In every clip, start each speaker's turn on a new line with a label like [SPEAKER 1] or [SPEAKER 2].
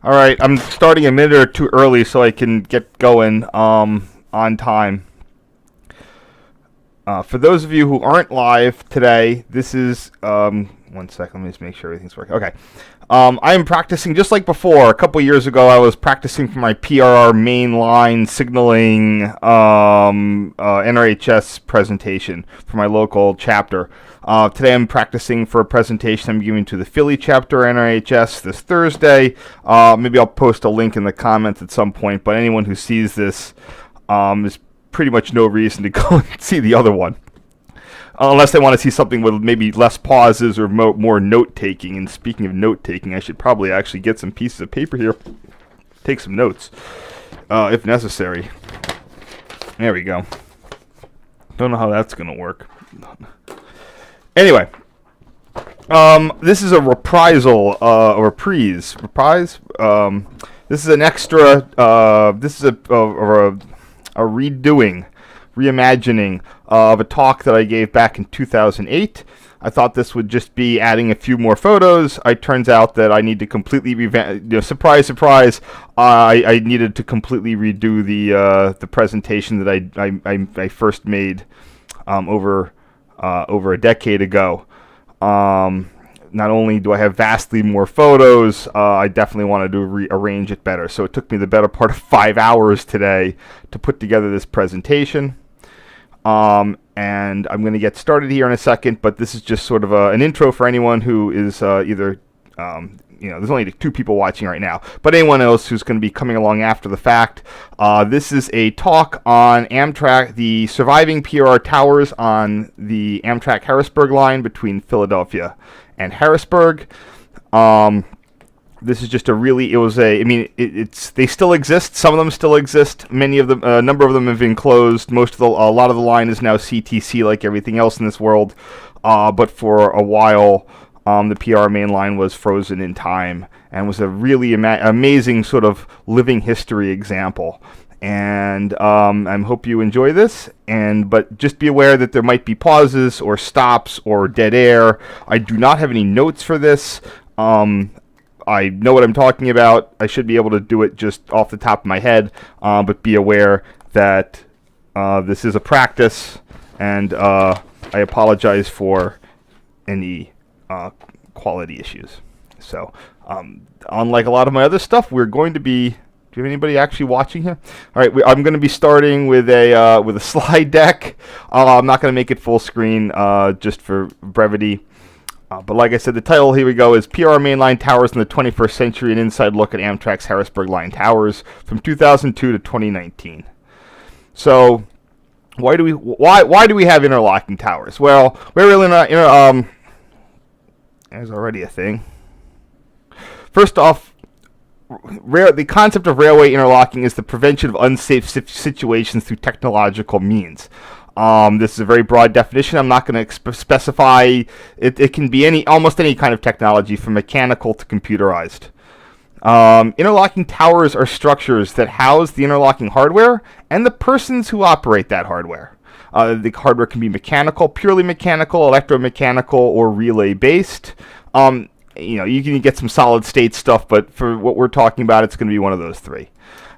[SPEAKER 1] All right, I'm starting a minute or two early so I can get going on time. For those of you who aren't live today, this is 1 second. Let me just make sure everything's working. Okay. I am practicing just like before. A couple years ago, I was practicing for my PRR mainline signaling NRHS presentation for my local chapter. Today, I'm practicing for a presentation I'm giving to the Philly Chapter NRHS this Thursday. Maybe I'll post a link in the comments at some point, but anyone who sees this is pretty much no reason to go and see the other one. Unless they want to see something with maybe less pauses or more note-taking. And speaking of note-taking, I should probably actually get some pieces of paper here. Take some notes, if necessary. There we go. Don't know how that's going to work. Anyway. This is a reprisal, a reprise. Reprise? This is an extra, this is a redoing, reimagining of a talk that I gave back in 2008. I thought this would just be adding a few more photos. It turns out that I need to completely revamp. Surprise, surprise! I needed to completely redo the presentation that I first made over a decade ago. Not only do I have vastly more photos, I definitely wanted to rearrange it better. So it took me the better part of 5 hours today to put together this presentation. And I'm going to get started here in a second, but this is just sort of an intro for anyone who is either, there's only 2 people watching right now, but anyone else who's going to be coming along after the fact. This is a talk on Amtrak, the surviving PRR towers on the Amtrak Harrisburg line between Philadelphia and Harrisburg. This is just they still exist. Some of them still exist. Many of them, a number of them have been closed. A lot of the line is now CTC, like everything else in this world. But for a while, the PR main line was frozen in time and was a really amazing sort of living history example. And I hope you enjoy this. But just be aware that there might be pauses or stops or dead air. I do not have any notes for this. I know what I'm talking about. I should be able to do it just off the top of my head. But be aware that this is a practice, and I apologize for any quality issues. So, unlike a lot of my other stuff, we're going to be. Do you have anybody actually watching here? All right, I'm going to be starting with a slide deck. I'm not going to make it full screen just for brevity. But like I said, the title, here we go, is PR Mainline Towers in the 21st Century, an inside look at Amtrak's Harrisburg Line Towers from 2002 to 2019. So, why do we have interlocking towers? Well, we're really not, there's already a thing. First off, the concept of railway interlocking is the prevention of unsafe situations through technological means. This is a very broad definition. I'm not going to specify. It can be almost any kind of technology, from mechanical to computerized. Interlocking towers are structures that house the interlocking hardware and the persons who operate that hardware. The hardware can be mechanical, purely mechanical, electromechanical, or relay-based. You can get some solid-state stuff, but for what we're talking about, it's going to be one of those 3.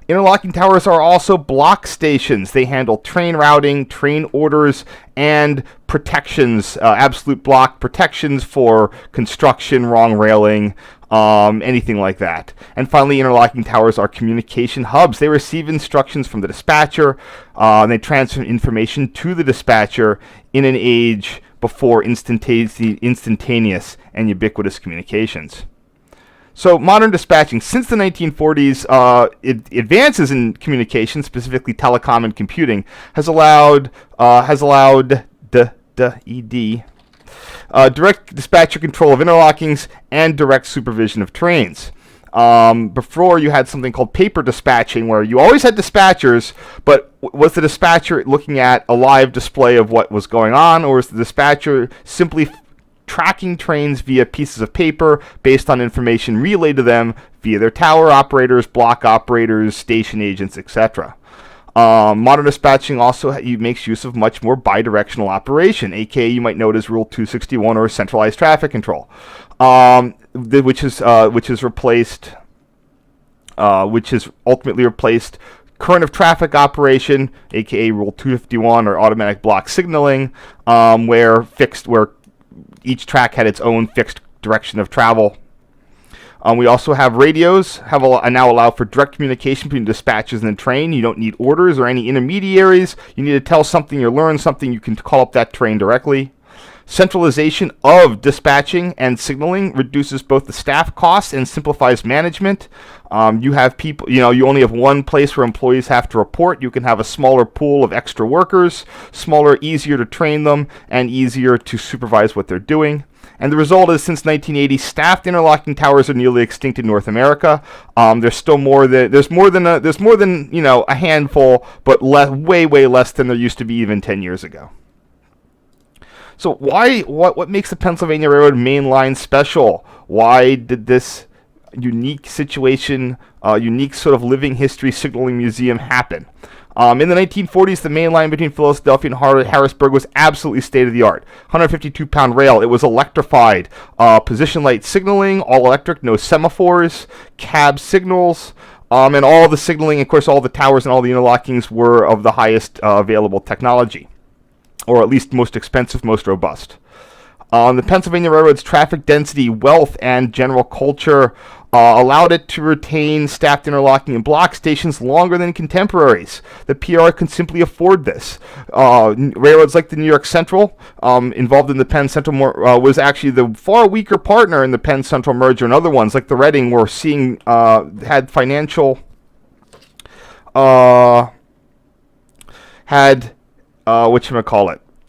[SPEAKER 1] Interlocking towers are also block stations. They handle train routing, train orders, and protections, absolute block protections for construction, wrong railing, anything like that. And finally, interlocking towers are communication hubs. They receive instructions from the dispatcher, and they transfer information to the dispatcher in an age before instantaneous and ubiquitous communications. So modern dispatching, since the 1940s, advances in communication, specifically telecom and computing, has allowed direct dispatcher control of interlockings and direct supervision of trains. Before, you had something called paper dispatching, where you always had dispatchers, but was the dispatcher looking at a live display of what was going on, or was the dispatcher simply tracking trains via pieces of paper based on information relayed to them via their tower operators, block operators, station agents, etc.? Modern dispatching also makes use of much more bidirectional operation, aka you might know it as Rule 261 or centralized traffic control, which has replaced which has ultimately replaced current of traffic operation, aka Rule 251 or automatic block signaling, where each track had its own fixed direction of travel. We also have radios, now allow for direct communication between dispatchers and the train. You don't need orders or any intermediaries. You need to tell something or learn something, you can call up that train directly. Centralization of dispatching and signaling reduces both the staff costs and simplifies management. You have people, you only have one place where employees have to report. You can have a smaller pool of extra workers, smaller, easier to train them, and easier to supervise what they're doing. And the result is, since 1980, staffed interlocking towers are nearly extinct in North America. There's more than a handful, but way less than there used to be even 10 years ago. So what makes the Pennsylvania Railroad main line special? Why did this unique situation, unique sort of living history signaling museum happen? In the 1940s, the main line between Philadelphia and Harrisburg was absolutely state-of-the-art. 152-pound rail. It was electrified. Position light signaling, all electric, no semaphores, cab signals, and all the signaling, of course, all the towers and all the interlockings were of the highest available technology, or at least most expensive, most robust. The Pennsylvania Railroad's traffic density, wealth, and general culture allowed it to retain staffed interlocking and block stations longer than contemporaries. The PRR can simply afford this. Railroads like the New York Central, involved in the Penn Central, was actually the far weaker partner in the Penn Central merger, and other ones like the Reading were seeing had financial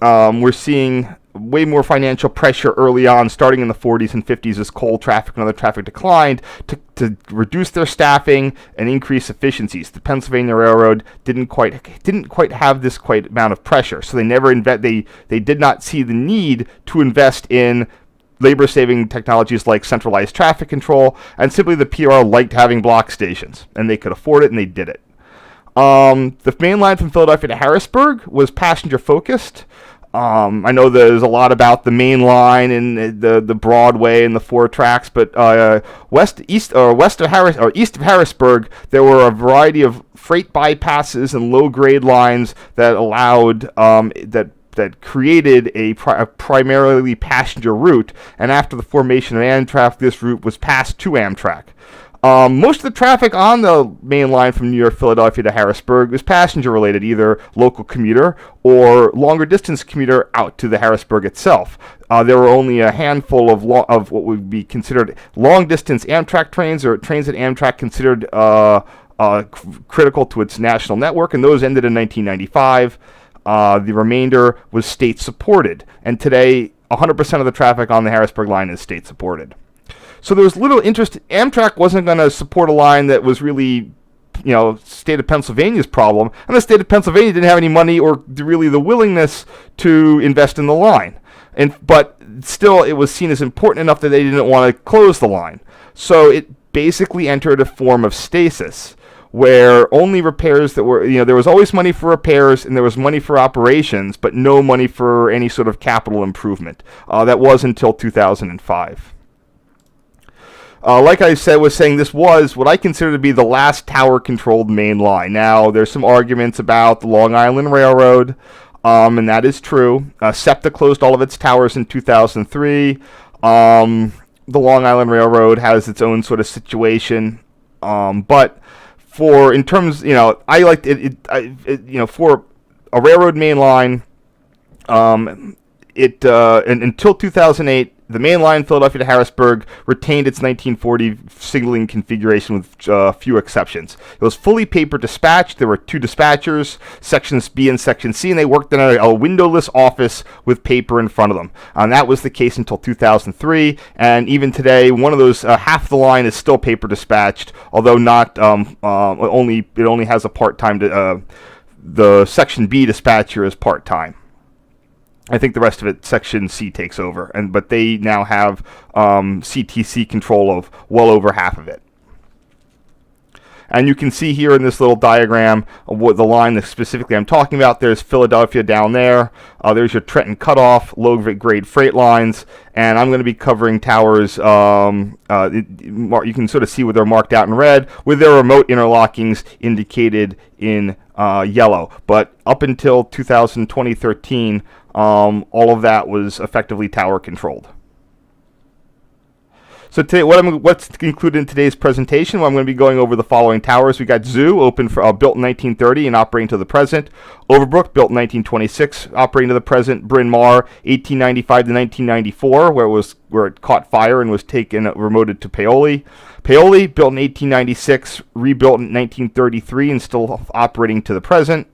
[SPEAKER 1] we're seeing way more financial pressure early on, starting in the 40s and 50s, as coal traffic and other traffic declined, to reduce their staffing and increase efficiencies. The Pennsylvania Railroad didn't quite have this amount of pressure, so they did not see the need to invest in labor-saving technologies like centralized traffic control, and simply the PRR liked having block stations, and they could afford it, and they did it. The main line from Philadelphia to Harrisburg was passenger-focused. I know there's a lot about the main line and the Broadway and the 4 tracks, but east of Harrisburg, there were a variety of freight bypasses and low-grade lines that allowed that created a primarily passenger route. And after the formation of Amtrak, this route was passed to Amtrak. Most of the traffic on the main line from New York, Philadelphia to Harrisburg is passenger related, either local commuter or longer distance commuter out to the Harrisburg itself. There were only a handful of what would be considered long distance Amtrak trains, or trains that Amtrak considered critical to its national network, and those ended in 1995. The remainder was state supported, and today 100% of the traffic on the Harrisburg line is state supported. So there was little interest. Amtrak wasn't going to support a line that was really, state of Pennsylvania's problem, and the state of Pennsylvania didn't have any money or really the willingness to invest in the line. But still, it was seen as important enough that they didn't want to close the line. So it basically entered a form of stasis, where only repairs that were, there was always money for repairs and there was money for operations, but no money for any sort of capital improvement. That was until 2005. Like I was saying, this was what I consider to be the last tower-controlled main line. Now, there's some arguments about the Long Island Railroad, and that is true. SEPTA closed all of its towers in 2003. The Long Island Railroad has its own sort of situation, but for I liked it. For a railroad main line, and until 2008. The main line, Philadelphia to Harrisburg, retained its 1940 signaling configuration with few exceptions. It was fully paper dispatched. There were 2 dispatchers, Sections B and Section C, and they worked in a windowless office with paper in front of them. And that was the case until 2003, and even today, one of those, half the line is still paper dispatched, although not, it only has a part-time, the Section B dispatcher is part-time. I think the rest of it, Section C takes over, but they now have CTC control of well over half of it. And you can see here in this little diagram what the line that specifically I'm talking about. There's Philadelphia down there. There's your Trenton cutoff, low-grade freight lines. And I'm going to be covering towers. You can sort of see where they're marked out in red, with their remote interlockings indicated in yellow. But up until 2013, all of that was effectively tower controlled. So today, what's included in today's presentation? Well, I'm going to be going over the following towers. We got Zoo, built in 1930 and operating to the present. Overbrook, built in 1926, operating to the present. Bryn Mawr, 1895 to 1994, where it caught fire and was remoted to Paoli. Paoli, built in 1896, rebuilt in 1933, and still operating to the present.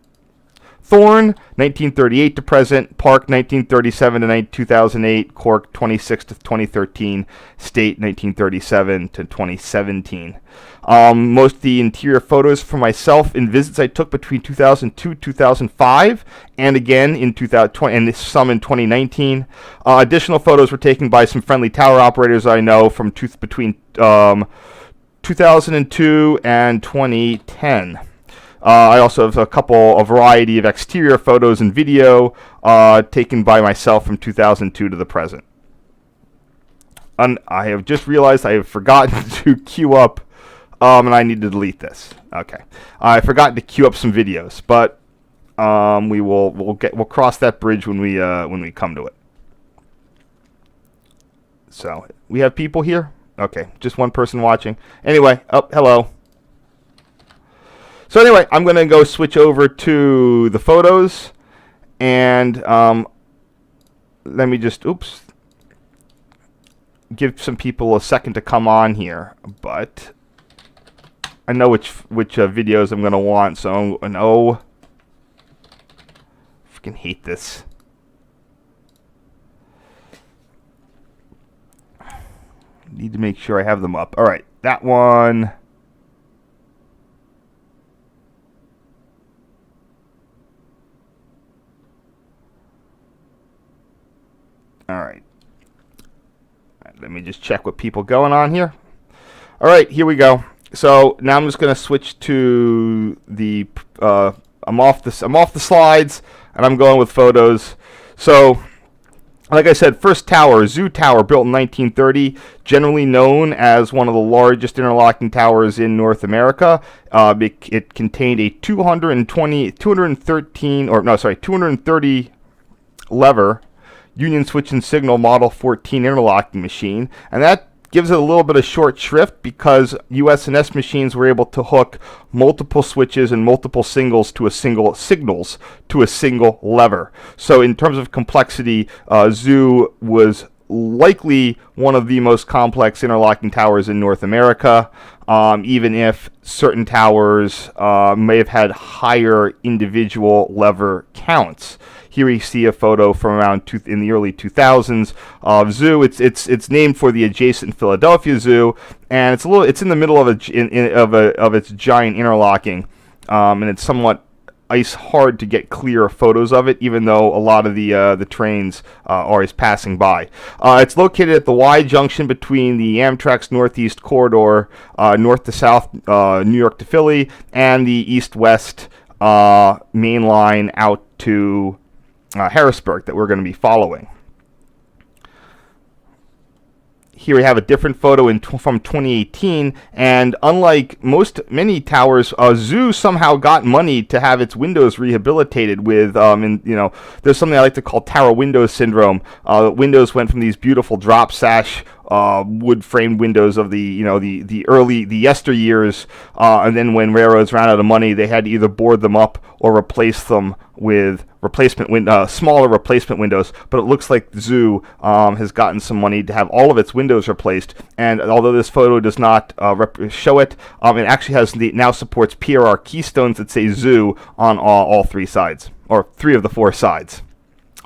[SPEAKER 1] Thorn, 1938 to present. Park, 1937 to 2008. Cork, 26 to 2013. State, 1937 to 2017. Most of the interior photos for myself in visits I took between 2002 2005, and again in 2020, and some in 2019. Additional photos were taken by some friendly tower operators I know from between 2002 and 2010. I also have a variety of exterior photos and video taken by myself from 2002 to the present. And I have just realized I have forgotten to queue up, and I need to delete this. Okay, I forgot to queue up some videos, but we'll cross that bridge when we come to it. So we have people here. Okay, just one person watching. Anyway, hello. So anyway, I'm going to go switch over to the photos, and let me just, give some people a second to come on here. But I know which videos I'm going to want, so no. Freaking hate this. Need to make sure I have them up. All right, that one. All right. Let me just check what people going on here. All right, here we go. So now I'm just going to switch to the. I'm off the slides, and I'm going with photos. So, like I said, first tower, Zoo Tower, built in 1930, generally known as one of the largest interlocking towers in North America. It contained a 230 lever Union Switch and Signal Model 14 interlocking machine, and that gives it a little bit of short shrift because US&S machines were able to hook multiple switches and multiple signals to a single lever. So in terms of complexity, Zoo was likely one of the most complex interlocking towers in North America, even if certain towers may have had higher individual lever counts. Here we see a photo from around in the early 2000s of Zoo. It's named for the adjacent Philadelphia Zoo, and it's in the middle of its giant interlocking, and it's somewhat ice hard to get clear photos of it, even though a lot of the trains are always passing by. It's located at the Y junction between the Amtrak's Northeast Corridor, north to south, New York to Philly, and the east-west main line out to Harrisburg that we're going to be following. Here we have a different photo from 2018, and unlike many towers, Zoo somehow got money to have its windows rehabilitated with, there's something I like to call tower window syndrome. Windows went from these beautiful drop sash wood framed windows of the yesteryears, and then when railroads ran out of money, they had to either board them up or replace them with smaller replacement windows. But it looks like Zoo has gotten some money to have all of its windows replaced, and although this photo does not show it, it actually now supports PRR keystones that say Zoo on all three sides, or three of the four sides.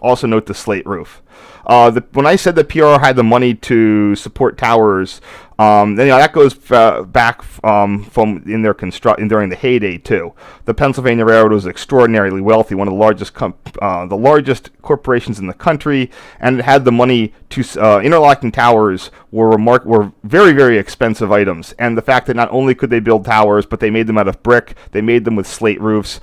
[SPEAKER 1] Also note the slate roof. When I said that PRR had the money to support towers, then that goes back from in their during the heyday too. The Pennsylvania Railroad was extraordinarily wealthy, one of the largest corporations in the country, and it had the money to interlocking towers were very, very expensive items. And the fact that not only could they build towers, but they made them out of brick, they made them with slate roofs,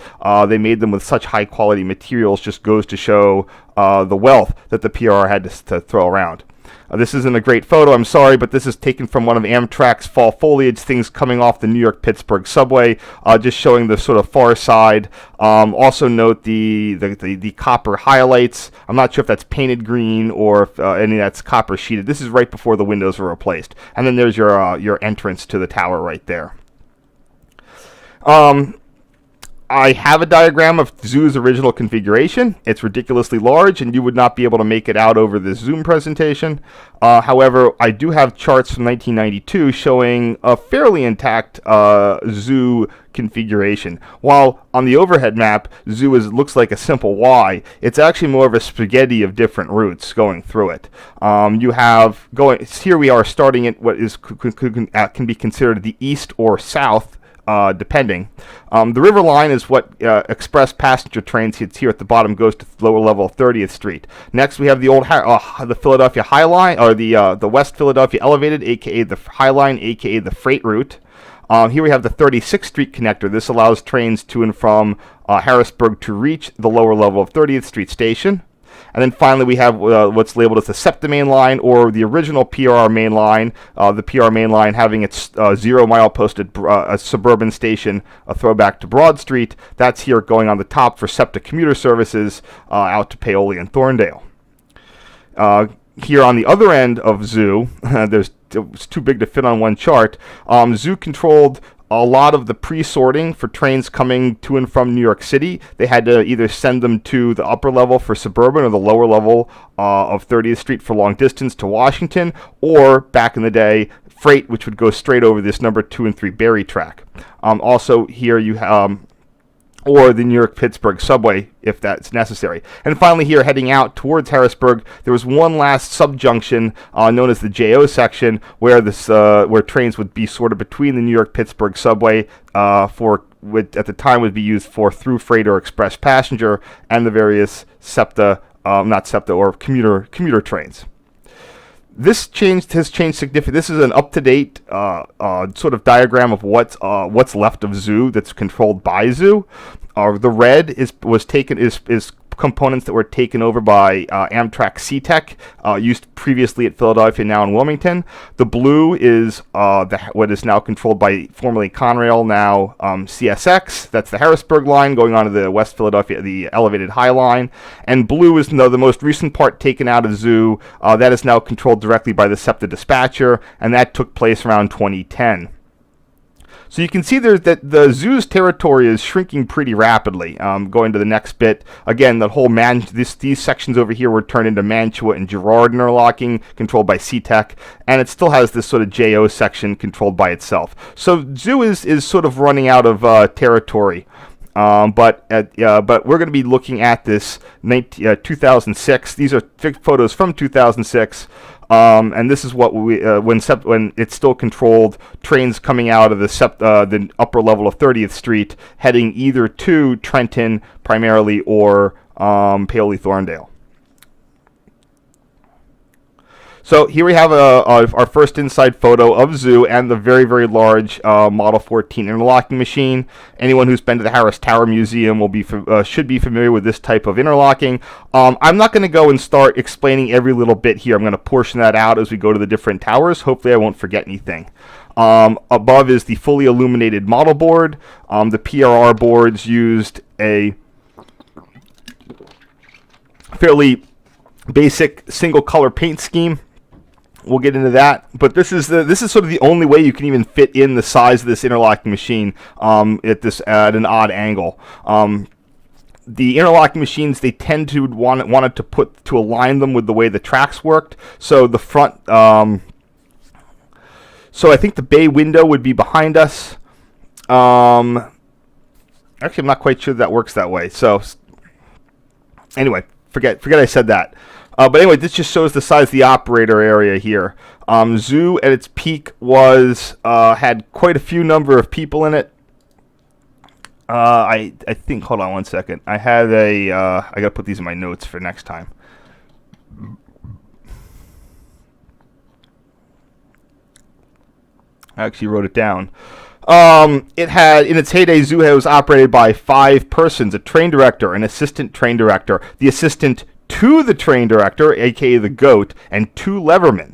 [SPEAKER 1] they made them with such high quality materials, just goes to show the wealth that the PRR had to throw around. This isn't a great photo, I'm sorry, but this is taken from one of Amtrak's fall foliage things coming off the New York-Pittsburgh subway, just showing the sort of far side. Also note the copper highlights. I'm not sure if that's painted green or if any that's copper sheeted. This is right before the windows were replaced. And then there's your entrance to the tower right there. I have a diagram of Zoo's original configuration. It's ridiculously large, and you would not be able to make it out over this Zoom presentation. However, I do have charts from 1992 showing a fairly intact Zoo configuration. While on the overhead map, Zoo looks like a simple Y, it's actually more of a spaghetti of different routes going through it. Here we are starting at what can be considered the east or south, depending. The River Line is what express passenger trains here at the bottom goes to the lower level of 30th Street. Next, we have the old the Philadelphia High Line, or the West Philadelphia Elevated, aka the High Line, aka the freight route. Here we have the 36th Street connector. This allows trains to and from Harrisburg to reach the lower level of 30th Street Station. And then finally, we have what's labeled as the SEPTA main line, or the original PRR main line. The PRR main line having its 0 mile posted a suburban station, a throwback to Broad Street. That's here going on the top for SEPTA commuter services out to Paoli and Thorndale. Here on the other end of Zoo, it's too big to fit on one chart. Zoo controlled a lot of the pre-sorting for trains coming to and from New York City. They had to either send them to the upper level for suburban or the lower level of 30th Street for long distance to Washington, or back in the day, freight, which would go straight over this number 2 and 3 Berry track. Also here you have or the New York-Pittsburgh subway, if that's necessary. And finally here, heading out towards Harrisburg, there was one last subjunction known as the JO section, where where trains would be sorted between the New York-Pittsburgh subway at the time would be used for through freight or express passenger, and the various commuter trains. This has changed significantly. This is an up-to-date sort of diagram of what's left of Zoo that's controlled by Zoo. The red is components that were taken over by Amtrak C-Tech, used previously at Philadelphia, now in Wilmington. The blue is what is now controlled by formerly Conrail, now CSX. That's the Harrisburg line going on to the West Philadelphia, the elevated High Line. And blue is the most recent part taken out of Zoo. That is now controlled directly by the SEPTA dispatcher, and that took place around 2010. So you can see there that the Zoo's territory is shrinking pretty rapidly. Going to the next bit, again, the whole these sections over here were turned into Mantua and Girard interlocking, controlled by C-Tech, and it still has this sort of JO section controlled by itself. So Zoo is sort of running out of territory. But we're going to be looking at this 2006. These are photos from 2006. And this is what when it's still controlled, trains coming out of the upper level of 30th Street, heading either to Trenton primarily or Paoli Thorndale. So here we have our first inside photo of Zoo and the very, very large Model 14 interlocking machine. Anyone who's been to the Harris Tower Museum should be familiar with this type of interlocking. I'm not going to go and start explaining every little bit here. I'm going to portion that out as we go to the different towers. Hopefully I won't forget anything. Above is the fully illuminated model board. The PRR boards used a fairly basic single color paint scheme. We'll get into that, but this is sort of the only way you can even fit in the size of this interlocking machine at an odd angle. The interlocking machines, they tend to wanted to align them with the way the tracks worked. So the front, so I think the bay window would be behind us. Actually, I'm not quite sure that works that way. So anyway, forget I said that. But anyway, this just shows the size of the operator area here. Zoo at its peak was had quite a few number of people in it. I think. Hold on one second. I had a. I gotta put these in my notes for next time. I actually wrote it down. It had, in its heyday, Zoo was operated by 5 persons: a train director, an assistant train director, the assistant to the train director, aka the GOAT, and 2 levermen.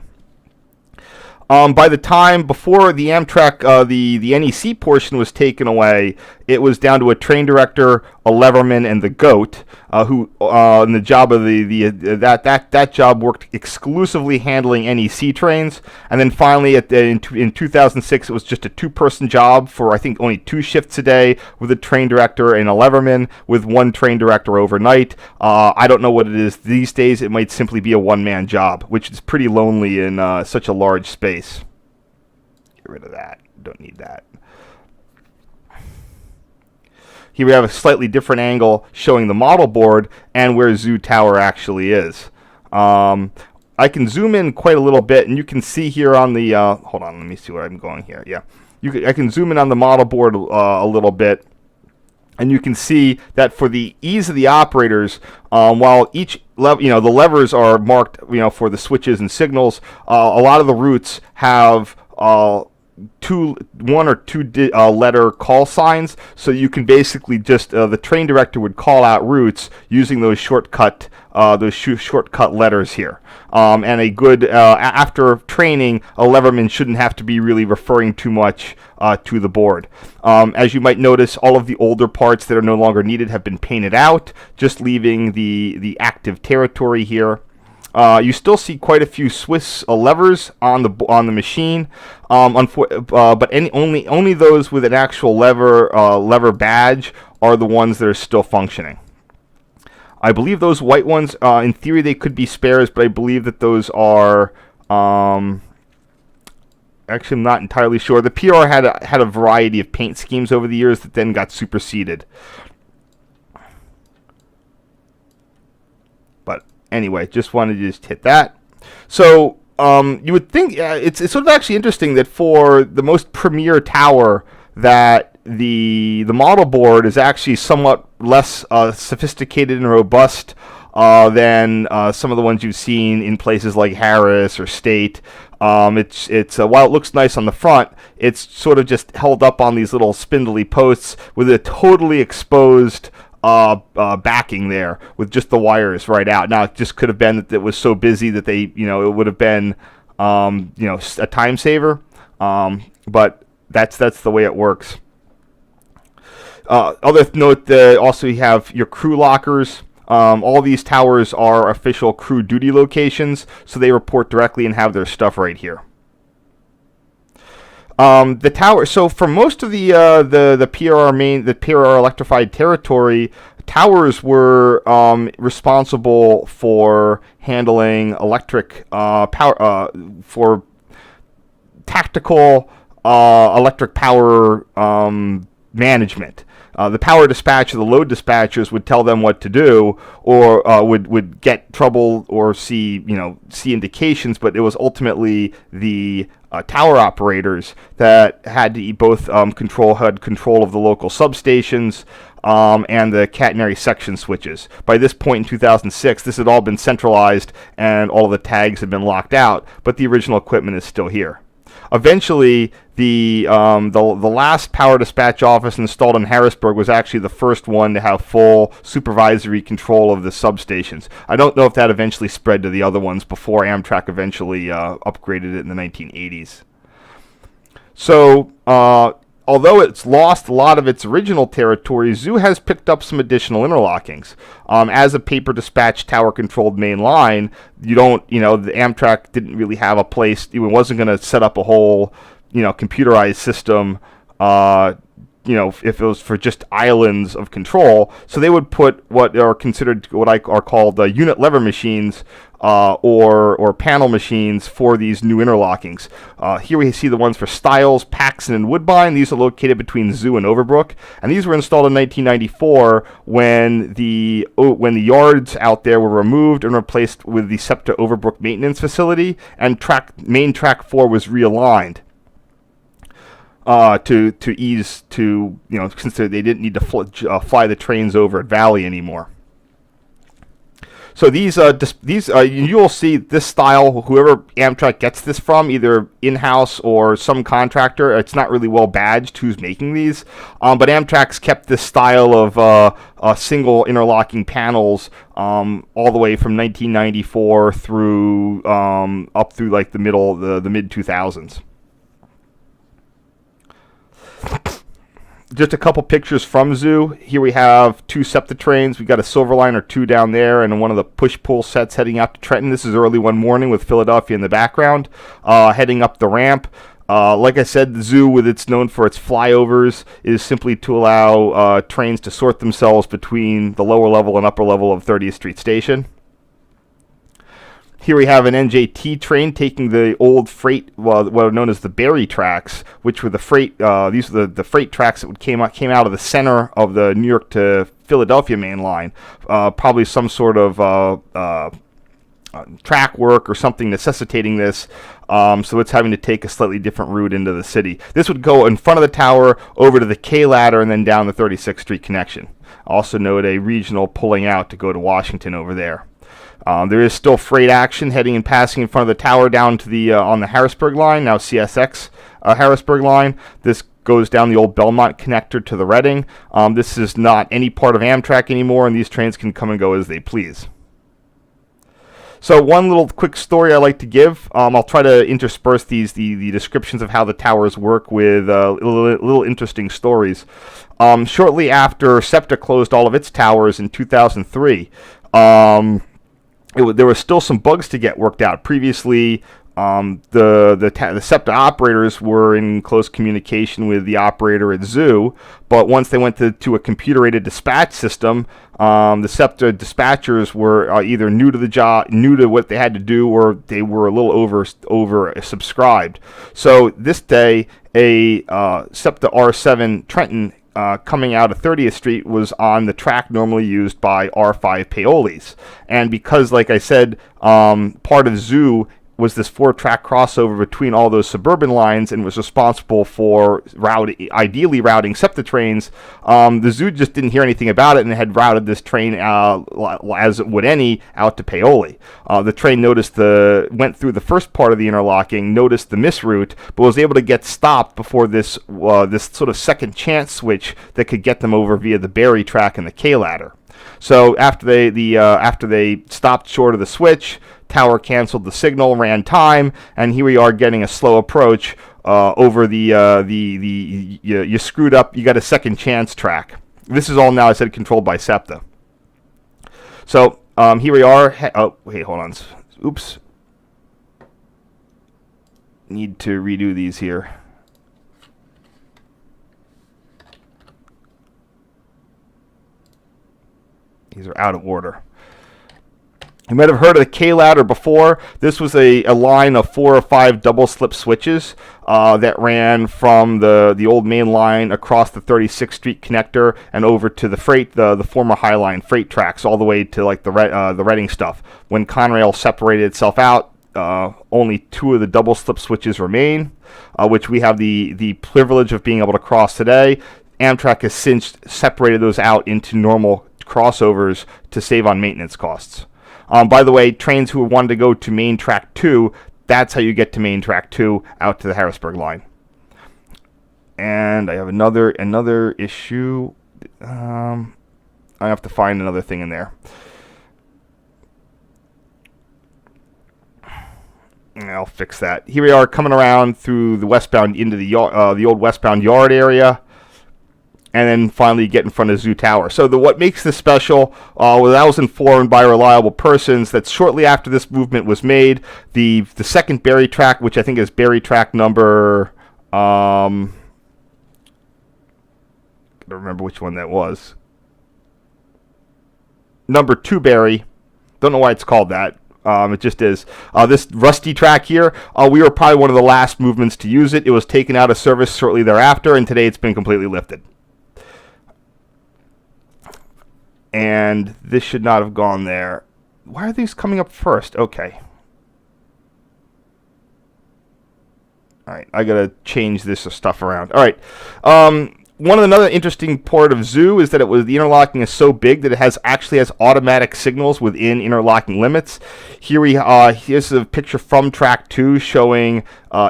[SPEAKER 1] By the time before the Amtrak, the NEC portion was taken away, it was down to a train director, a leverman, and the GOAT, who in the job of that job worked exclusively handling NEC trains. And then finally, in 2006, it was just a 2-person job for I think only 2 shifts a day, with a train director and a leverman, with 1 train director overnight. I don't know what it is these days. It might simply be a 1-man job, which is pretty lonely in such a large space. Get rid of that. Don't need that. Here we have a slightly different angle showing the model board and where Zoo Tower actually is. I can zoom in quite a little bit, and you can see here on the... hold on, let me see where I'm going here. Yeah, I can zoom in on the model board a little bit, and you can see that for the ease of the operators, while each the levers are marked, for the switches and signals, a lot of the routes have 1 or 2 letter call signs, so you can basically just the train director would call out routes using those shortcut letters here. And a good after training, a leverman shouldn't have to be really referring too much to the board. As you might notice, all of the older parts that are no longer needed have been painted out, just leaving the active territory here. You still see quite a few Swiss levers on the machine, but only those with an actual lever badge are the ones that are still functioning. I believe those white ones, in theory, they could be spares, but I believe that those are. Actually, I'm not entirely sure. The PRR had a variety of paint schemes over the years that then got superseded. But anyway, just wanted to just hit that. So you would think it's sort of actually interesting that for the most premier tower, that the model board is actually somewhat less sophisticated and robust than some of the ones you've seen in places like Harris or State. It's while it looks nice on the front, it's sort of just held up on these little spindly posts with a totally exposed backing there with just the wires right out. Now, it just could have been that it was so busy that they, it would have been, a time saver. But that's the way it works. Other note, also you have your crew lockers. All these towers are official crew duty locations, so they report directly and have their stuff right here. The tower. So for most of the PRR electrified territory, towers were responsible for handling electric power for tactical electric power management. The power dispatcher, the load dispatchers would tell them what to do, or would get trouble or see indications. But it was ultimately the tower operators that had to both had control of the local substations and the catenary section switches. By this point in 2006, this had all been centralized and all of the tags had been locked out, but the original equipment is still here. Eventually, the last power dispatch office installed in Harrisburg was actually the first one to have full supervisory control of the substations. I don't know if that eventually spread to the other ones before Amtrak eventually upgraded it in the 1980s. So, although it's lost a lot of its original territory, Zoo has picked up some additional interlockings. As a paper dispatch tower controlled main line, the Amtrak didn't really have a place. It wasn't going to set up a whole, computerized system if it was for just islands of control. So they would put what are considered what are called unit lever machines or panel machines for these new interlockings. Here we see the ones for Stiles, Paxson, and Woodbine. These are located between Zoo and Overbrook, and these were installed in 1994 when the yards out there were removed and replaced with the SEPTA Overbrook maintenance facility, and main track 4 was realigned. To ease since they didn't need to fly the trains over at Valley anymore. So these you will see this style. Whoever Amtrak gets this from, either in-house or some contractor, it's not really well badged who's making these. But Amtrak's kept this style of single interlocking panels all the way from 1994 through up through like the mid 2000s. Just a couple pictures from Zoo. Here we have 2 SEPTA trains. We got a Silverline or 2 down there, and one of the push-pull sets heading out to Trenton. This is early one morning with Philadelphia in the background, heading up the ramp. Like I said, the Zoo, it's known for its flyovers, is simply to allow trains to sort themselves between the lower level and upper level of 30th Street Station. Here we have an NJT train taking the old freight, what are known as the Berry tracks, which were the freight. These are the freight tracks that came out of the center of the New York to Philadelphia main line. Probably some sort of track work or something necessitating this. So it's having to take a slightly different route into the city. This would go in front of the tower, over to the K ladder, and then down the 36th Street connection. Also note a regional pulling out to go to Washington over there. There is still freight action heading and passing in front of the tower down to the on the Harrisburg line, now CSX Harrisburg line. This goes down the old Belmont connector to the Reading. This is not any part of Amtrak anymore, and these trains can come and go as they please. So one little quick story I like to give. I'll try to intersperse the descriptions of how the towers work with little interesting stories. Shortly after SEPTA closed all of its towers in 2003, there were still some bugs to get worked out. Previously, the SEPTA operators were in close communication with the operator at Zoo, but once they went to a computer-aided dispatch system, the SEPTA dispatchers were either new to the job, new to what they had to do, or they were a little over subscribed. So this day, a SEPTA R7 Trenton coming out of 30th Street was on the track normally used by R5 Paoli's. And because, like I said, part of Zoo was this 4-track crossover between all those suburban lines and was responsible for ideally routing SEPTA trains, the Zoo just didn't hear anything about it and had routed this train, as would any, out to Paoli. The train went through the first part of the interlocking, noticed the misroute, but was able to get stopped before this sort of second chance switch that could get them over via the Berry track and the K ladder. So after they stopped short of the switch, tower canceled the signal, ran time, and here we are getting a slow approach over you screwed up, you got a second chance track. This is all now, I said, controlled by SEPTA. So here we are. Oh, wait, hold on. Oops. Need to redo these here. These are out of order. You might have heard of the K ladder before. This was a line of 4 or 5 double slip switches that ran from the old main line across the 36th Street connector and over to the former High Line freight tracks, all the way to like the Reading stuff. When Conrail separated itself out, only 2 of the double slip switches remain, which we have the privilege of being able to cross today. Amtrak has since separated those out into normal crossovers to save on maintenance costs. By the way, trains who wanted to go to Main Track 2, that's how you get to Main Track 2 out to the Harrisburg line. And I have another issue. I have to find another thing in there. I'll fix that. Here we are coming around through the westbound into the old westbound yard area, and then finally get in front of Zoo Tower. So what makes this special, I was informed by reliable persons that shortly after this movement was made, the second Berry track, which I think is Berry track number don't remember which one that was. Number 2 Barry. Don't know why it's called that. It just is. This rusty track here, we were probably one of the last movements to use it. It was taken out of service shortly thereafter, and today it's been completely lifted. And this should not have gone there. Why are these coming up first? Okay. All right, I gotta change this stuff around. All right. Another interesting part of Zoo is that the interlocking is so big that it actually has automatic signals within interlocking limits. Here's a picture from track 2 showing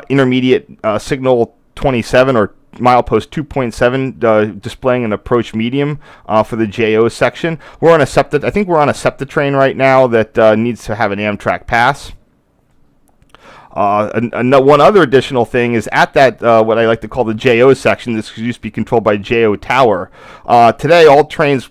[SPEAKER 1] intermediate signal 27 or milepost 2.7 displaying an approach medium for the JO section. I think we're on a SEPTA train right now that needs to have an Amtrak pass. One other additional thing is at that what I like to call the JO section. This used to be controlled by JO Tower. Today, all trains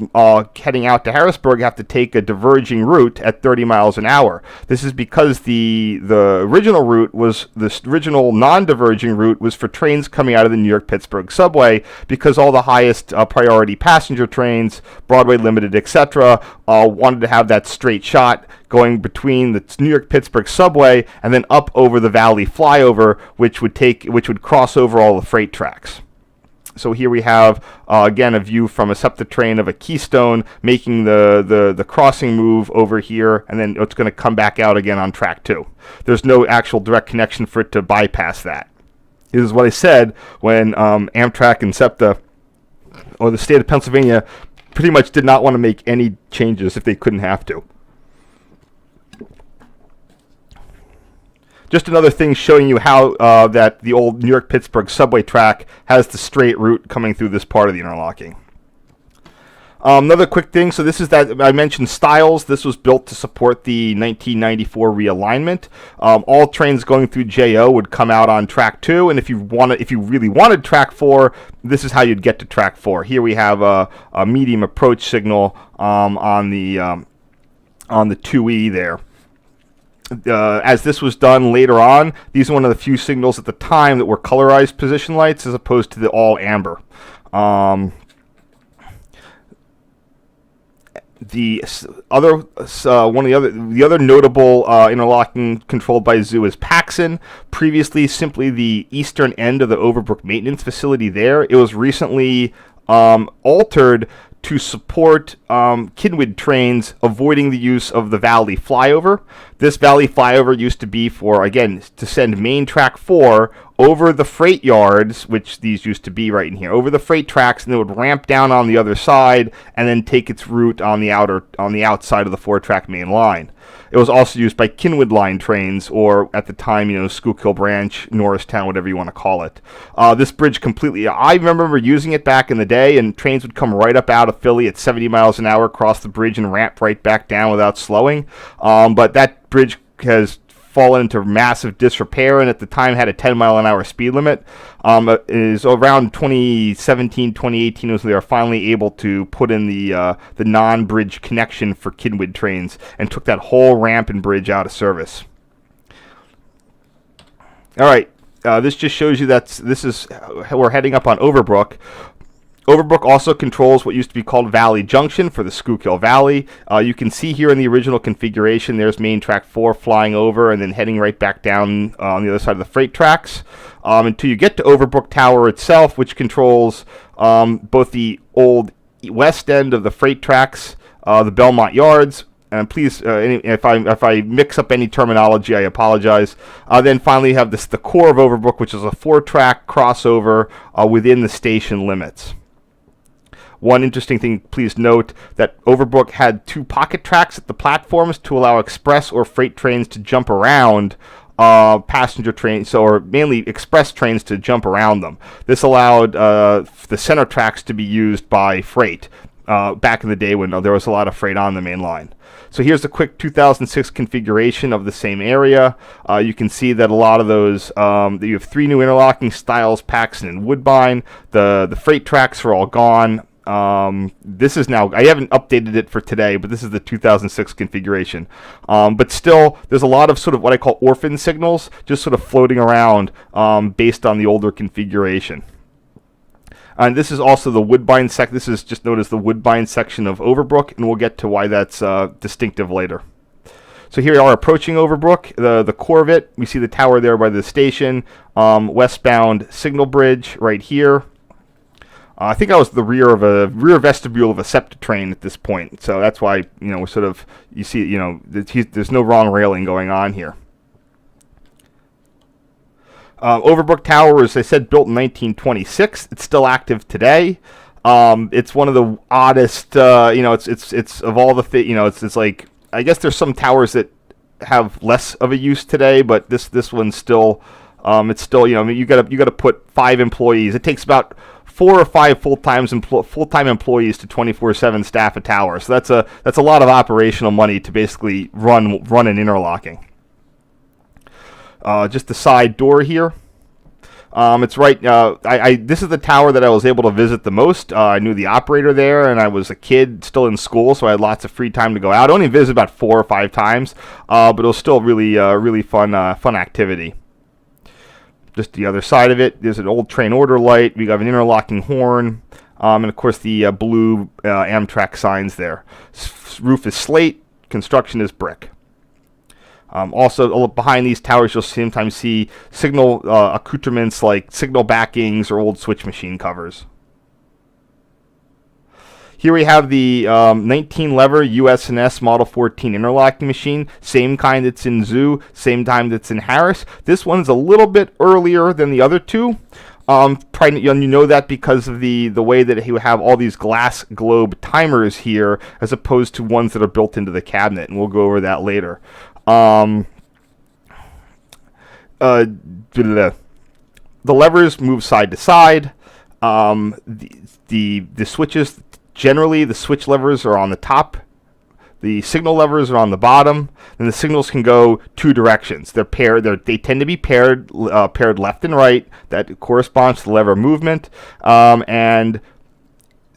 [SPEAKER 1] heading out to Harrisburg have to take a diverging route at 30 miles an hour. This is because the original route the original non-diverging route was for trains coming out of the New York-Pittsburgh subway, because all the highest priority passenger trains, Broadway Limited, etc., wanted to have that straight shot going between the New York-Pittsburgh subway and then up over the Valley flyover, which would cross over all the freight tracks. So here we have, again, a view from a SEPTA train of a Keystone making the crossing move over here, and then it's going to come back out again on track 2. There's no actual direct connection for it to bypass that. This is what I said when Amtrak and SEPTA, or the state of Pennsylvania, pretty much did not want to make any changes if they couldn't have to. Just another thing showing you how that the old New York-Pittsburgh subway track has the straight route coming through this part of the interlocking. Another quick thing, so this is that I mentioned Styles. This was built to support the 1994 realignment. All trains going through JO would come out on track 2, and if you really wanted track 4, this is how you'd get to track 4. Here we have a medium approach signal on the 2E there. As this was done later on, these are one of the few signals at the time that were colorized position lights as opposed to the all amber. The other notable interlocking controlled by Zoo is Paxson. Previously, simply the eastern end of the Overbrook maintenance facility there. It was recently altered to support Kinwood trains avoiding the use of the Valley flyover. This Valley flyover used to be for, again, to send main track 4 over the freight yards, which these used to be right in here, over the freight tracks, and it would ramp down on the other side and then take its route on the outside of the 4-track main line. It was also used by Kinwood line trains, or at the time, Schuylkill Branch, Norristown, whatever you want to call it. This bridge completely, I remember using it back in the day, and trains would come right up out of Philly at 70 miles an hour, cross the bridge, and ramp right back down without slowing. But that bridge has fallen into massive disrepair, and at the time had a 10-mile-an-hour speed limit. It is around 2017, 2018 was when they were finally able to put in the non-bridge connection for Kinwood trains and took that whole ramp and bridge out of service. All right, this just shows you that we're heading up on Overbrook. Overbrook also controls what used to be called Valley Junction for the Schuylkill Valley. You can see here in the original configuration, there's main track 4 flying over and then heading right back down on the other side of the freight tracks until you get to Overbrook Tower itself, which controls both the old west end of the freight tracks, the Belmont Yards. And please, if I mix up any terminology, I apologize. Then finally, you have the core of Overbrook, which is a 4-track crossover within the station limits. One interesting thing, please note that Overbrook had 2 pocket tracks at the platforms to allow express or freight trains to jump around passenger trains, or mainly express trains to jump around them. This allowed the center tracks to be used by freight back in the day when there was a lot of freight on the main line. So here's a quick 2006 configuration of the same area. You can see that a lot of those, you have 3 new interlocking, Styles, Paxson, and Woodbine. The freight tracks are all gone. This is now, I haven't updated it for today, but this is the 2006 configuration. But still, there's a lot of sort of what I call orphan signals just sort of floating around based on the older configuration. And this is also the Woodbine This is just known as the Woodbine section of Overbrook, and we'll get to why that's distinctive later. So here we are approaching Overbrook, the core of it. We see the tower there by the station. Westbound signal bridge right here. I think I was the rear vestibule of a SEPTA train at this point, so that's why we're sort of you see there's no wrong railing going on here. Overbrook Tower, as I said, built in 1926. It's still active today. It's one of the oddest. It's of all the it's like, I guess there's some towers that have less of a use today, but this one's still. It's still you got to put 5 employees. It takes about 4 or 5 full-time employees to 24/7 staff a tower. So that's a lot of operational money to basically run an interlocking. Just the side door here. It's right. This is the tower that I was able to visit the most. I knew the operator there, and I was a kid still in school, so I had lots of free time to go out. I only visited about 4 or 5 times, but it was still really fun activity. Just the other side of it, there's an old train order light. We have an interlocking horn, and of course the blue Amtrak signs there. Roof is slate. Construction is brick. Also, behind these towers, you'll sometimes see signal accoutrements like signal backings or old switch machine covers. Here we have the 19-lever US&S Model 14 interlocking machine, same kind that's in Zoo, same time that's in Harris. This one's a little bit earlier than the other two. You know that because of the way that you have all these glass globe timers here, as opposed to ones that are built into the cabinet, and we'll go over that later. The levers move side to side. The switches, generally the switch levers are on the top. The signal levers are on the bottom, and the signals can go 2 directions. They're paired. They tend to be paired left and right. That corresponds to the lever movement, and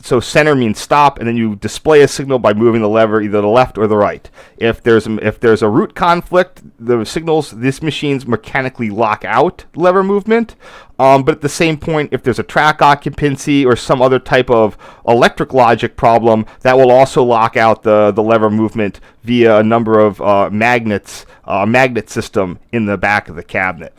[SPEAKER 1] so center means stop, and then you display a signal by moving the lever either the left or the right. If there's a root conflict, these machines mechanically lock out lever movement. But at the same point, if there's a track occupancy or some other type of electric logic problem, that will also lock out the lever movement via a number of magnet system in the back of the cabinet.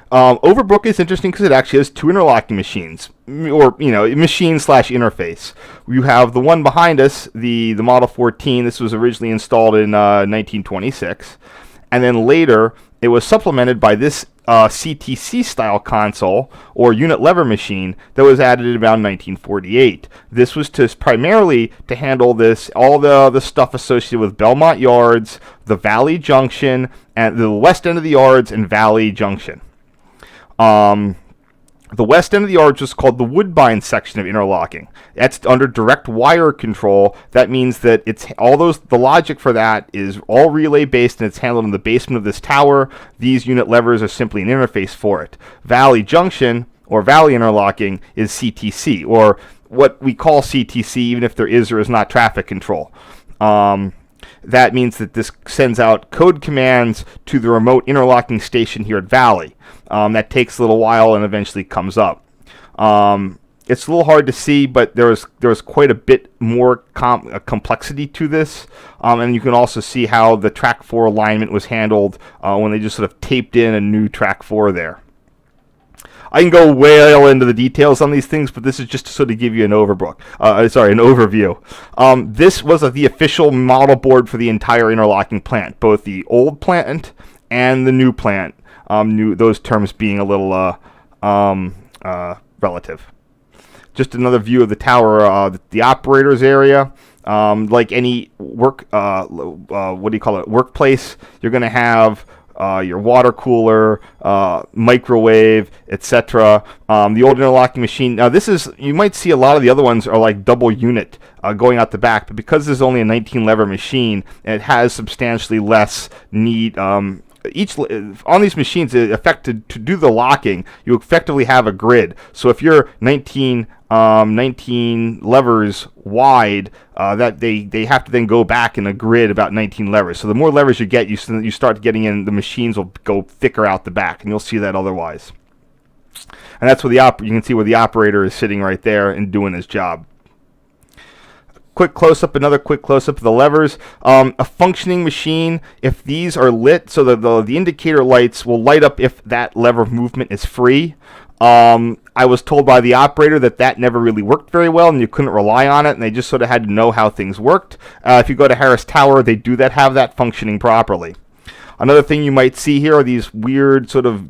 [SPEAKER 1] Overbrook is interesting because it actually has 2 interlocking machines, or machine/interface. You have the one behind us, the Model 14. This was originally installed in 1926, and then later it was supplemented by this CTC style console or unit lever machine that was added in around 1948. This was primarily to handle all the stuff associated with Belmont Yards, the Valley Junction, and the west end of the yards and Valley Junction. The west end of the yards was called the Woodbine section of interlocking. That's under direct wire control. That means that the logic for that is all relay based, and it's handled in the basement of this tower. These unit levers are simply an interface for it. Valley Junction, or Valley interlocking, is CTC, or what we call CTC, even if there is or is not traffic control. That means that this sends out code commands to the remote interlocking station here at Valley. That takes a little while and eventually comes up. It's a little hard to see, but there's quite a bit more complexity to this. And you can also see how the track 4 alignment was handled when they just sort of taped in a new track 4 there. I can go well into the details on these things, but this is just to sort of give you an overview. This was the official model board for the entire interlocking plant, both the old plant and the new plant. Those terms being a little relative. Just another view of the tower, the operators area. Like any workplace, you're going to have your water cooler, microwave, etc. The old interlocking machine. Now, you might see a lot of the other ones are like double unit going out the back, but because this is only a 19-lever machine, it has substantially less need. on these machines, to do the locking, you effectively have a grid. So if you're 19 levers wide, that they have to then go back in a grid about 19 levers. So the more levers you get, you start getting in, the machines will go thicker out the back, and you'll see that otherwise. And that's where you can see where the operator is sitting right there and doing his job. Another quick close-up of the levers. A functioning machine, if these are lit, so the indicator lights will light up if that lever movement is free. I was told by the operator that never really worked very well, and you couldn't rely on it, and they just sort of had to know how things worked. If you go to Harris Tower, they do have that functioning properly. Another thing you might see here are these weird sort of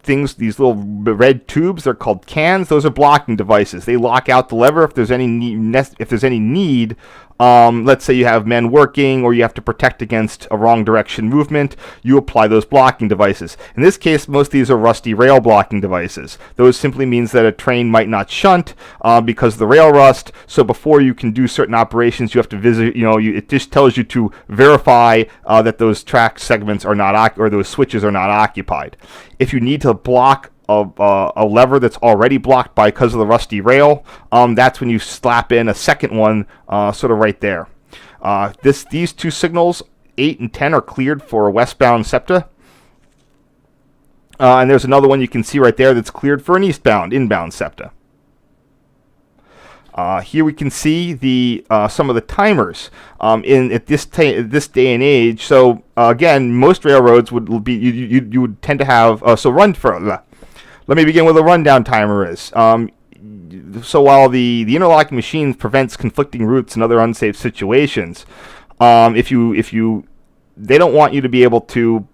[SPEAKER 1] things, these little red tubes. They're called cans. Those are blocking devices. They lock out the lever if there's any need. Let's say you have men working, or you have to protect against a wrong direction movement, you apply those blocking devices. In this case, most of these are rusty rail blocking devices. Those simply means that a train might not shunt because of the rail rust. So before you can do certain operations, you have to visit, it just tells you to verify that those track segments are not, or those switches are not occupied. If you need to block a lever that's already blocked because of the rusty rail, that's when you slap in a second one sort of right there. These two signals, 8 and 10, are cleared for westbound SEPTA. And there's another one you can see right there that's cleared for an inbound SEPTA. Here we can see some of the timers at this day and age. So again, most railroads would be you would tend to have let me begin with a rundown timer is. So while the interlocking machine prevents conflicting routes and other unsafe situations, they don't want you to be able to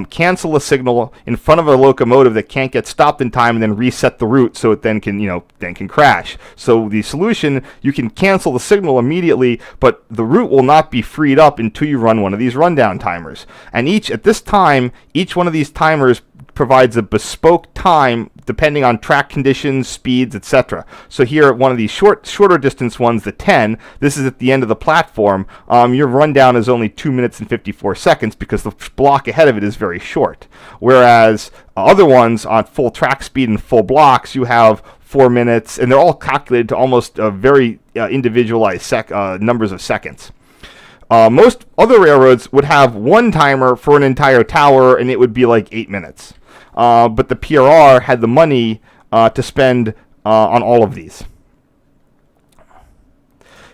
[SPEAKER 1] cancel a signal in front of a locomotive that can't get stopped in time and then reset the route so it then can crash. So the solution, you can cancel the signal immediately, but the route will not be freed up until you run one of these rundown timers. And each one of these timers provides a bespoke time depending on track conditions, speeds, etc. So here, one of these shorter distance ones, the 10, this is at the end of the platform. Your rundown is only 2 minutes and 54 seconds because the block ahead of it is very short. Whereas other ones on full track speed and full blocks, you have 4 minutes, and they're all calculated to almost very individualized numbers of seconds. Most other railroads would have one timer for an entire tower, and it would be like 8 minutes. But the PRR had the money to spend on all of these.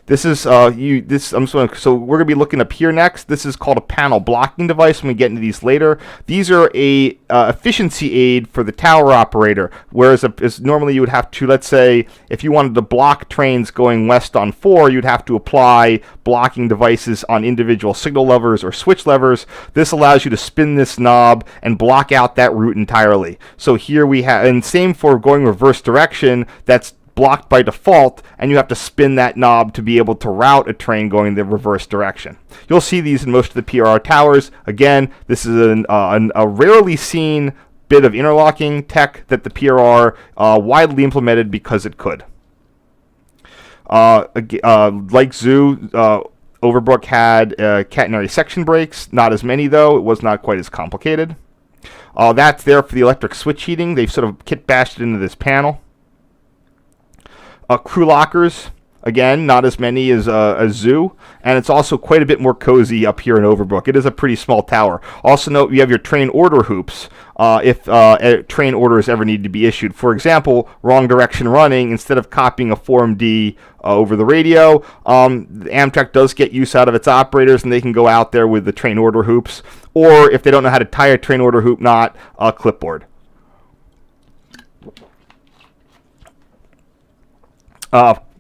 [SPEAKER 1] This is so we're going to be looking up here next. This is called a panel blocking device. When we get into these later, these are a efficiency aid for the tower operator. Whereas normally you would have to, let's say, if you wanted to block trains going west on 4, you'd have to apply blocking devices on individual signal levers or switch levers. This allows you to spin this knob and block out that route entirely. So here we have, and same for going reverse direction. That's blocked by default, and you have to spin that knob to be able to route a train going the reverse direction. You'll see these in most of the PRR towers. Again, this is a rarely seen bit of interlocking tech that the PRR widely implemented because it could. Like Zoo, Overbrook had catenary section breaks. Not as many, though. It was not quite as complicated. That's there for the electric switch heating. They've sort of kit-bashed it into this panel. Crew lockers, again, not as many as Zoo, and it's also quite a bit more cozy up here in Overbrook. It is a pretty small tower. Also note you have your train order hoops if train orders ever need to be issued. For example, wrong direction running, instead of copying a Form D over the radio, Amtrak does get use out of its operators, and they can go out there with the train order hoops, or if they don't know how to tie a train order hoop knot, a clipboard.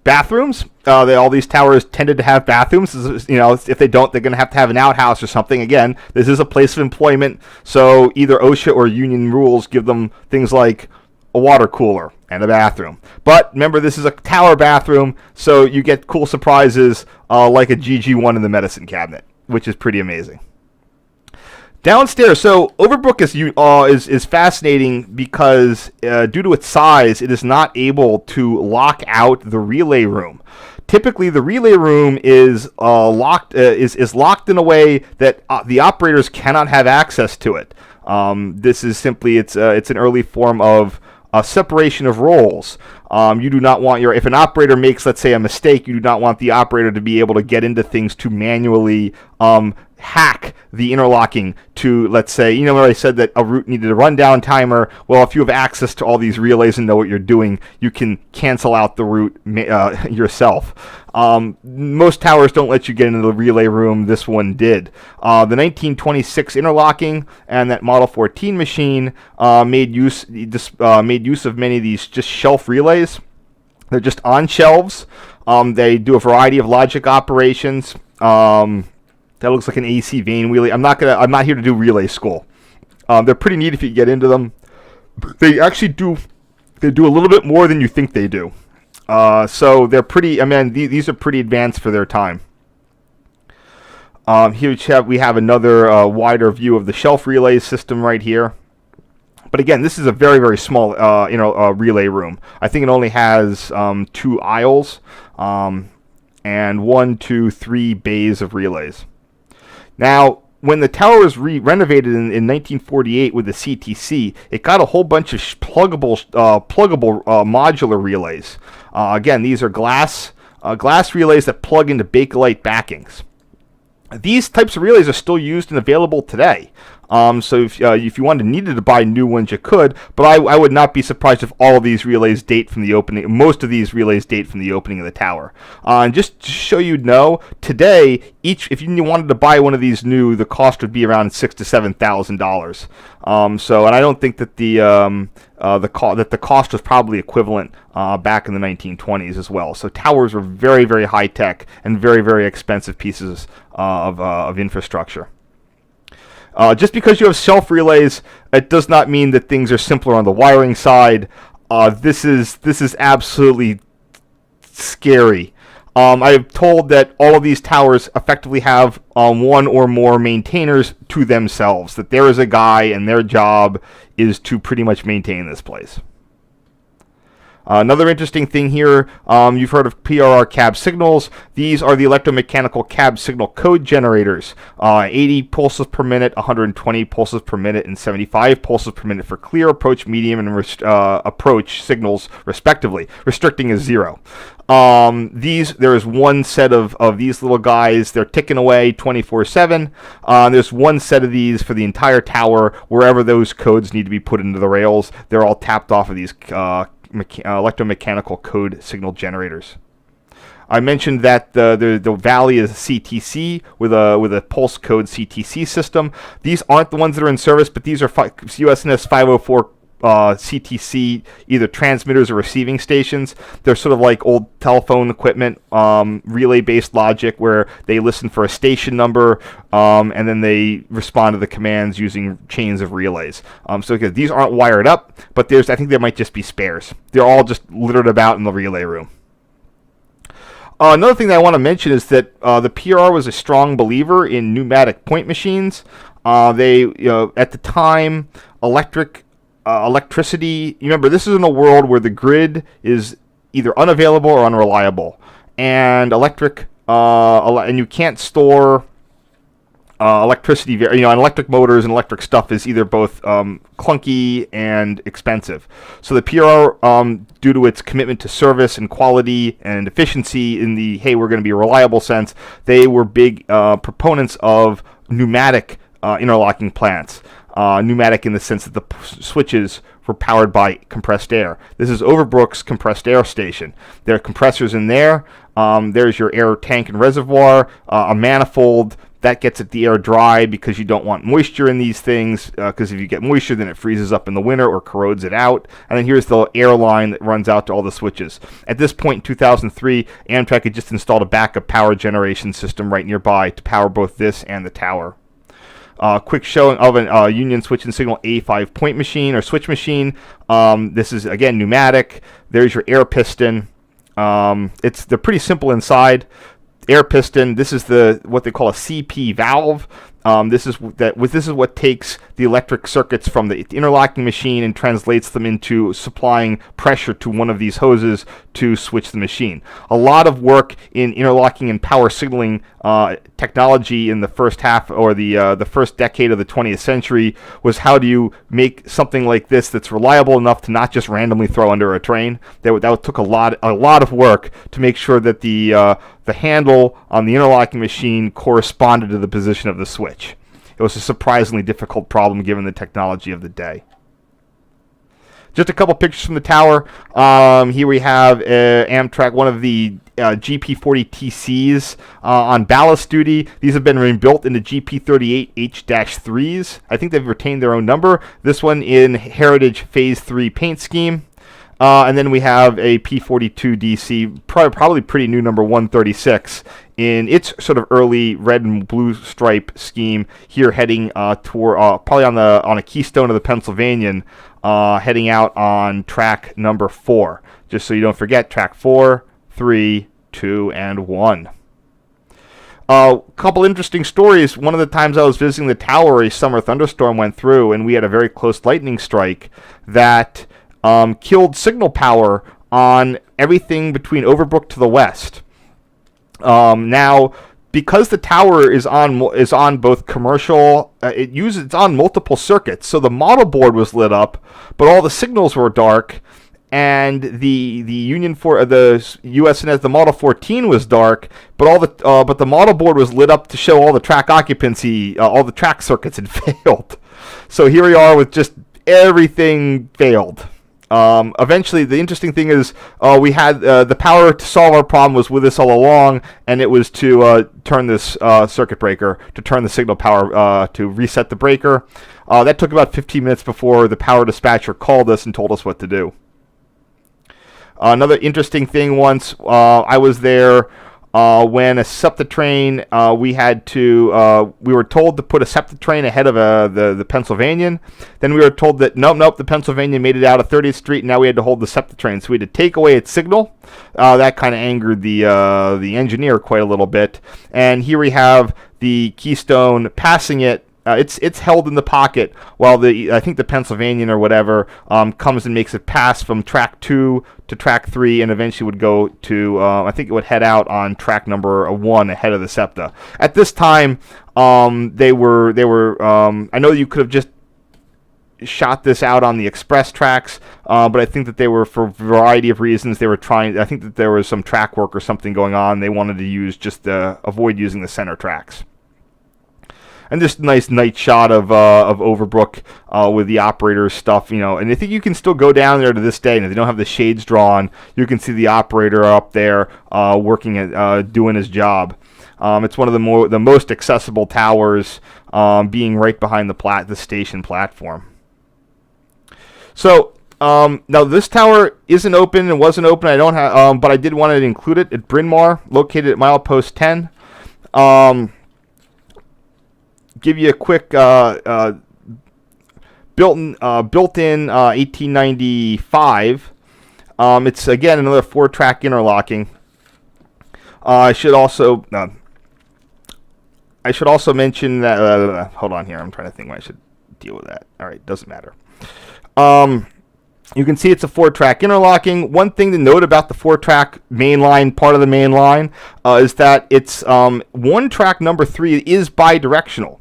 [SPEAKER 1] Bathrooms. All these towers tended to have bathrooms. If they don't, they're going to have an outhouse or something. Again, this is a place of employment, so either OSHA or union rules give them things like a water cooler and a bathroom. But remember, this is a tower bathroom, so you get cool surprises like a GG1 in the medicine cabinet, which is pretty amazing. Downstairs, so Overbrook is fascinating because due to its size, it is not able to lock out the relay room. Typically, the relay room is locked locked in a way that the operators cannot have access to it. This is simply it's an early form of separation of roles. You do not want if an operator makes, let's say, a mistake, you do not want the operator to be able to get into things to manually hack the interlocking to, let's say, where I said that a route needed a rundown timer. Well, if you have access to all these relays and know what you're doing, you can cancel out the route yourself. Most towers don't let you get into the relay room. This one did. The 1926 interlocking and that Model 14 machine made use of many of these just shelf relays. They're just on shelves. They do a variety of logic operations. That looks like an AC vane wheelie. I'm not here to do relay school. They're pretty neat if you get into them. They actually do a little bit more than you think they do. So they're pretty. I mean, these are pretty advanced for their time. Here we have another wider view of the shelf relay system right here. But again, this is a very, very small relay room. I think it only has 2 aisles and 1, 2, 3 bays of relays. Now, when the tower was renovated in 1948 with the CTC, it got a whole bunch of pluggable modular relays. Again, these are glass relays that plug into Bakelite backings. These types of relays are still used and available today. So if you needed to buy new ones, you could. But I would not be surprised if all of these relays date from the opening. Most of these relays date from the opening of the tower. And just to show you, today if you wanted to buy one of these new, the cost would be around $6,000 to $7,000. And I don't think that the cost was probably equivalent back in the 1920s as well. So towers were very, very high tech and very, very expensive pieces of infrastructure. Just because you have shelf relays, it does not mean that things are simpler on the wiring side. This is absolutely scary. I'm told that all of these towers effectively have one or more maintainers to themselves. That there is a guy and their job is to pretty much maintain this place. Another interesting thing here, you've heard of PRR cab signals. These are the electromechanical cab signal code generators. 80 pulses per minute, 120 pulses per minute, and 75 pulses per minute for clear, approach, medium, and approach signals, respectively. Restricting is 0. There is one set of these little guys. They're ticking away 24/7. There's one set of these for the entire tower. Wherever those codes need to be put into the rails, they're all tapped off of these electromechanical code signal generators. I mentioned that the Valley is a CTC with a pulse code CTC system. These aren't the ones that are in service, but these are US&S 504 CTC, either transmitters or receiving stations. They're sort of like old telephone equipment, relay-based logic where they listen for a station number and then they respond to the commands using chains of relays. So these aren't wired up, but I think there might just be spares. They're all just littered about in the relay room. Another thing that I want to mention is that the PRR was a strong believer in pneumatic point machines. At the time, electricity. Remember, this is in a world where the grid is either unavailable or unreliable, and and you can't store electricity. And electric motors and electric stuff is either both clunky and expensive. So the PRR, due to its commitment to service and quality and efficiency in the we're going to be a reliable sense, they were big proponents of pneumatic interlocking plants. Pneumatic in the sense that the switches were powered by compressed air. This is Overbrook's compressed air station. There are compressors in there. There's your air tank and reservoir, a manifold that gets the air dry because you don't want moisture in these things, because if you get moisture, then it freezes up in the winter or corrodes it out. And then here's the air line that runs out to all the switches. At this point in 2003, Amtrak had just installed a backup power generation system right nearby to power both this and the tower. Quick showing of a Union switch and signal A5 point machine or switch machine. This is, again, pneumatic. There's your air piston. They're pretty simple inside. Air piston. This is what they call a CP valve. This is what takes the electric circuits from the interlocking machine and translates them into supplying pressure to one of these hoses to switch the machine. A lot of work in interlocking and power signaling technology in the first half or the first decade of the 20th century was how do you make something like this that's reliable enough to not just randomly throw under a train. That took a lot of work to make sure that the handle on the interlocking machine corresponded to the position of the switch. It was a surprisingly difficult problem given the technology of the day. Just a couple pictures from the tower. Here we have Amtrak, one of the GP40 TCs on ballast duty. These have been rebuilt into GP38 H-3s. I think they've retained their own number. This one in Heritage Phase 3 paint scheme. And then we have a P42 DC, probably pretty new, number 136, in its sort of early red and blue stripe scheme here, heading toward probably on a keystone of the Pennsylvanian, heading out on track number 4. Just so you don't forget, track 4, 3, 2, and 1. A couple interesting stories. One of the times I was visiting the tower, a summer thunderstorm went through, and we had a very close lightning strike that killed signal power on everything between Overbrook to the west. Now, because the tower is on both commercial, it's on multiple circuits. So the model board was lit up, but all the signals were dark, and the Union for the US&S, the Model 14 was dark, but the model board was lit up to show all the track occupancy, all the track circuits had failed. So here we are with just everything failed. Eventually, the interesting thing is we had the power to solve our problem was with us all along, and it was to turn this circuit breaker, to turn the signal power, to reset the breaker. That took about 15 minutes before the power dispatcher called us and told us what to do. Another interesting thing, once I was there when a SEPTA train, we were told to put a SEPTA train ahead of the Pennsylvanian. Then we were told that nope, the Pennsylvanian made it out of 30th Street, and now we had to hold the SEPTA train. So we had to take away its signal. That kind of angered the engineer quite a little bit. And here we have the Keystone passing it. It's held in the pocket while I think the Pennsylvanian or whatever comes and makes it pass from track 2 to track 3, and eventually would go to I think it would head out on track number 1 ahead of the SEPTA. At this time, they were I know you could have just shot this out on the express tracks, but I think that they were, for a variety of reasons, they were trying. I think that there was some track work or something going on. They wanted to use avoid using the center tracks. And just a nice night shot of Overbrook with the operator's stuff, and I think you can still go down there to this day, and if they don't have the shades drawn, you can see the operator up there working at doing his job. It's one of the most accessible towers, being right behind the station platform. So now this tower isn't open and wasn't open. I don't have, but I did want to include it at Bryn Mawr, located at milepost 10. Give you a quick built-in 1895. It's again another 4-track interlocking. I should also mention that. Hold on here. I'm trying to think when I should deal with that. All right, doesn't matter. You can see it's a 4-track interlocking. One thing to note about the 4-track mainline, part of the main line, is that it's 1-track number 3 is bidirectional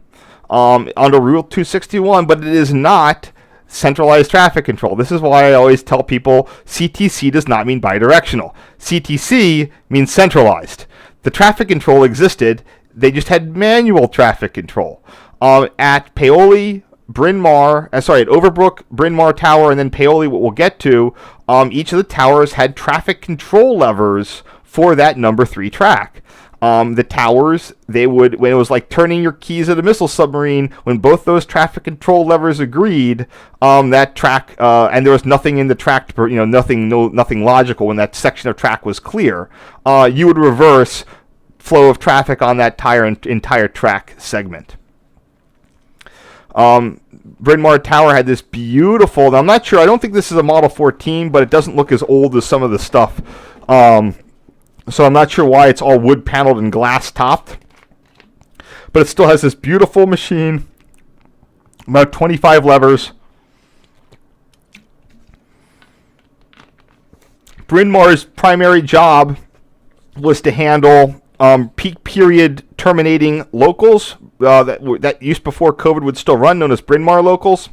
[SPEAKER 1] under Rule 261, but it is not centralized traffic control. This is why I always tell people CTC does not mean bidirectional. CTC means centralized. The traffic control existed. They just had manual traffic control. At Paoli, Bryn Mawr, at Overbrook, Bryn Mawr Tower, and then Paoli, what we'll get to, each of the towers had traffic control levers for that number 3 track. The towers, when it was like turning your keys at a missile submarine, when both those traffic control levers agreed, that track, and there was nothing in the track, nothing logical when that section of track was clear, you would reverse flow of traffic on that entire track segment. Bryn Mawr Tower had this beautiful, I'm not sure, I don't think this is a Model 14, but it doesn't look as old as some of the stuff. So I'm not sure why it's all wood paneled and glass topped. but it still has this beautiful machine, about 25 levers. Bryn Mawr's primary job was to handle peak period terminating locals that used before COVID would still run, known as Bryn Mawr locals.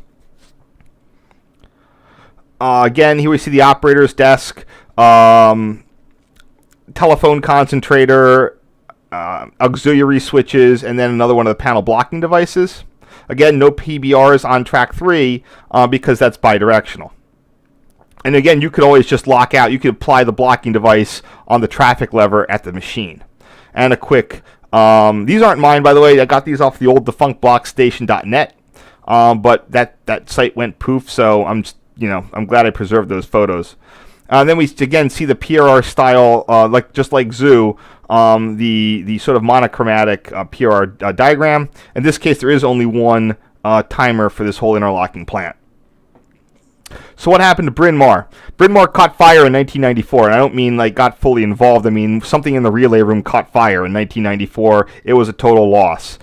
[SPEAKER 1] Again, here we see the operator's desk, telephone concentrator, auxiliary switches, and then another one of the panel blocking devices. Again, no PBRs on track 3 because that's bidirectional. And again, you could always just lock out. You could apply the blocking device on the traffic lever at the machine. And a quick, these aren't mine, by the way. I got these off the old defunct blockstation.net, but that site went poof. So I'm glad I preserved those photos. Then we again see the PRR style, just like Zoo, the sort of monochromatic PRR diagram. In this case, there is only one timer for this whole interlocking plant. So what happened to Bryn Mawr? Bryn Mawr caught fire in 1994, and I don't mean like got fully involved. I mean something in the relay room caught fire in 1994. It was a total loss.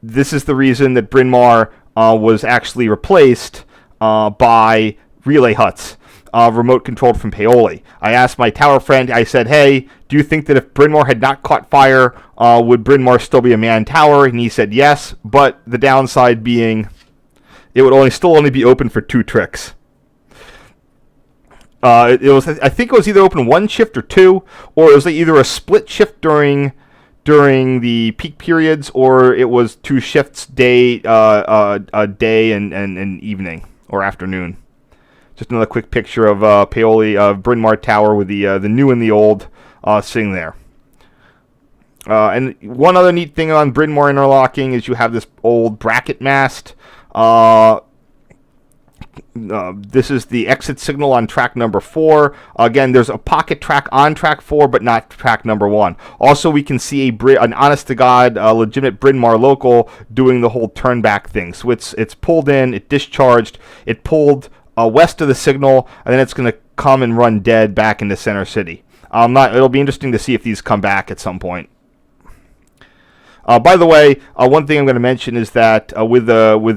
[SPEAKER 1] This is the reason that Bryn Mawr was actually replaced by relay huts, remote controlled from Paoli. I asked my tower friend, I said, hey, do you think that if Bryn Mawr had not caught fire, would Bryn Mawr still be a manned tower? And he said yes, but the downside being it would still only be open for 2 tricks. I think it was either open 1 shift or 2, or it was like either a split shift during the peak periods, or it was 2 shifts, day and evening or afternoon. Just another quick picture of Paoli Bryn Mawr Tower with the new and the old sitting there. And one other neat thing on Bryn Mawr interlocking is you have this old bracket mast. This is the exit signal on track number 4. Again, there's a pocket track on track 4, but not track number 1. Also, we can see an honest-to-God, legitimate Bryn Mawr local doing the whole turn-back thing. So it's pulled in, it discharged, it pulled west of the signal, and then it's going to come and run dead back into Center City. It'll be interesting to see if these come back at some point. By the way, one thing I'm going to mention is that with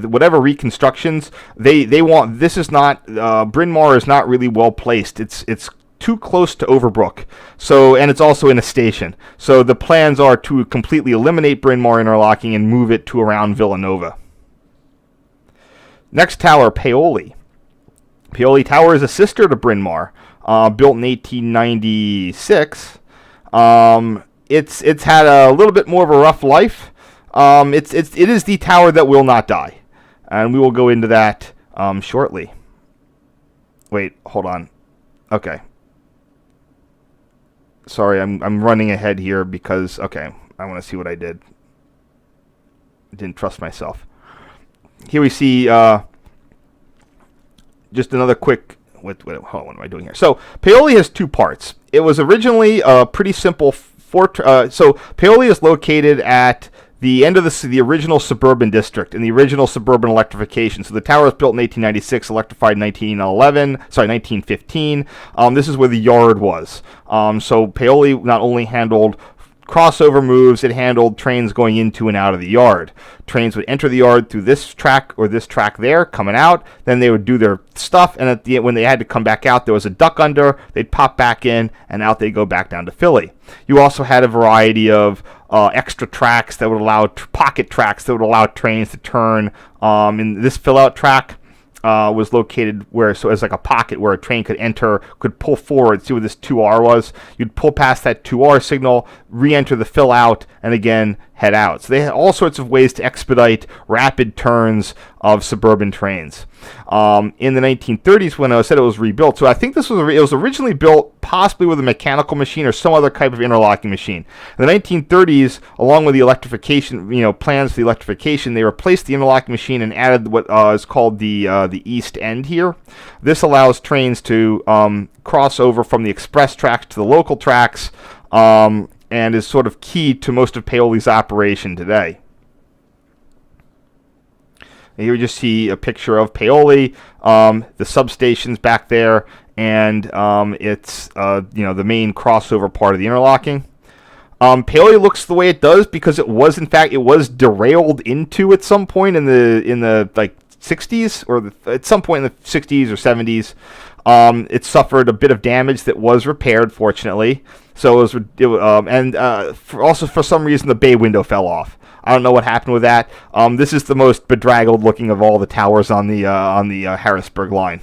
[SPEAKER 1] whatever reconstructions they want, this is not Bryn Mawr is not really well placed. It's too close to Overbrook, and it's also in a station. So the plans are to completely eliminate Bryn Mawr interlocking and move it to around Villanova. Next tower, Paoli. Paoli Tower is a sister to Bryn Mawr, built in 1896. It's had a little bit more of a rough life. It is the tower that will not die, and we will go into that shortly. Wait, hold on. Okay. Sorry, I'm running ahead here because I want to see what I did. I didn't trust myself. Here we see just another quick. What am I doing here? So Paoli has 2 parts. It was originally a pretty simple. So Paoli is located at the end of the original suburban district in the original suburban electrification. So the tower was built in 1896, electrified in 1915. This is where the yard was. So Paoli not only handled crossover moves, it handled trains going into and out of the yard. Trains would enter the yard through this track or this track there, coming out. Then they would do their stuff, and at the end, when they had to come back out, there was a duck under. They'd pop back in, and out they'd go back down to Philly. You also had a variety of extra tracks that would allow pocket tracks that would allow trains to turn. In this fill-out track was located so as like a pocket where a train could enter, could pull forward. See what this 2R was? You'd pull past that 2R signal, re-enter the fill out, and again head out. So they had all sorts of ways to expedite rapid turns of suburban trains. In the 1930s, when I said it was rebuilt, so I think it was originally built possibly with a mechanical machine or some other type of interlocking machine. In the 1930s, along with the electrification, plans for the electrification, they replaced the interlocking machine and added what is called the east end here. This allows trains to cross over from the express tracks to the local tracks, and is sort of key to most of Paoli's operation today. And here we just see a picture of Paoli, the substations back there, and it's the main crossover part of the interlocking. Paoli looks the way it does because it was, in fact, it was derailed into at some point in the like 60s, or at some point in the 60s or 70s. It suffered a bit of damage that was repaired, fortunately. So also for some reason the bay window fell off. I don't know what happened with that. This is the most bedraggled looking of all the towers on the Harrisburg line.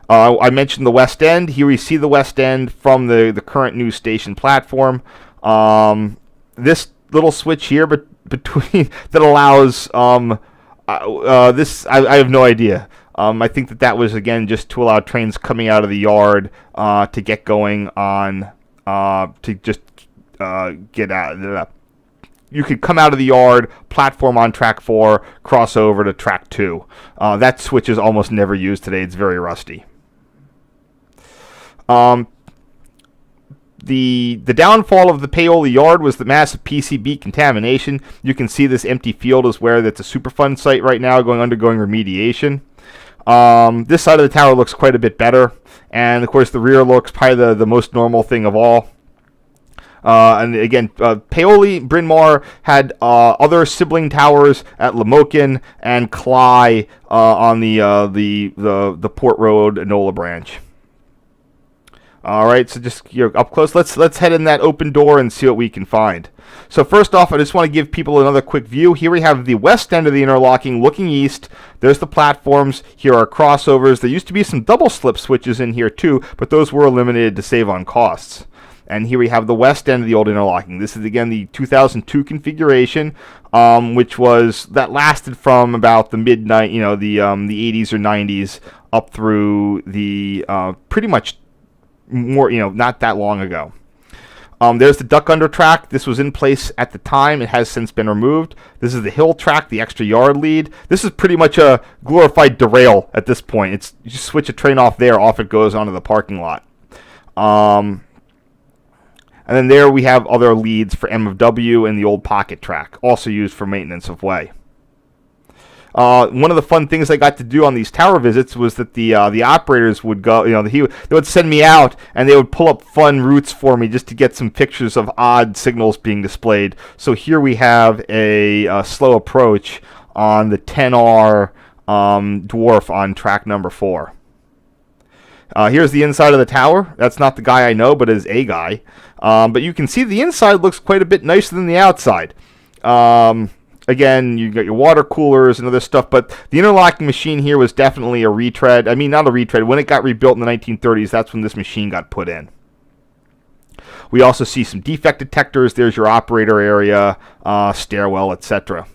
[SPEAKER 1] I mentioned the West End. Here we see the West End from the current news station platform. This little switch here between that allows this, I have no idea. I think that was, again, just to allow trains coming out of the yard to get going on, to just get out. You could come out of the yard, platform on track 4, cross over to track 2. That switch is almost never used today. It's very rusty. The downfall of the Paoli yard was the massive PCB contamination. You can see this empty field is where that's a Superfund site right now undergoing remediation. This side of the tower looks quite a bit better, and of course the rear looks probably the most normal thing of all. And again, Paoli, Bryn Mawr had other sibling towers at Lamoken and Cly on the Port Road Enola branch. All right, so just up close, let's head in that open door and see what we can find. So first off, I just want to give people another quick view. Here we have the west end of the interlocking looking east. There's the platforms. Here are crossovers. There used to be some double slip switches in here too, but those were eliminated to save on costs. And here we have the west end of the old interlocking. This is, again, the 2002 configuration, which lasted from about the the 80s or 90s up through the pretty much more, not that long ago. There's the duck under track. This was in place at the time. It has since been removed. This is the hill track, the extra yard lead. This is pretty much a glorified derail at this point. You just switch a train off there, off it goes onto the parking lot. And then there we have other leads for MFW and the old pocket track, also used for maintenance of way. One of the fun things I got to do on these tower visits was that the operators would go, they would send me out and they would pull up fun routes for me just to get some pictures of odd signals being displayed. So here we have a slow approach on the 10R dwarf on track number 4. Here's the inside of the tower. That's not the guy I know, but is a guy. But you can see the inside looks quite a bit nicer than the outside. Again, you got your water coolers and other stuff, but the interlocking machine here was definitely a retread. I mean, not a retread. When it got rebuilt in the 1930s, that's when this machine got put in. We also see some defect detectors. There's your operator area, stairwell, etc.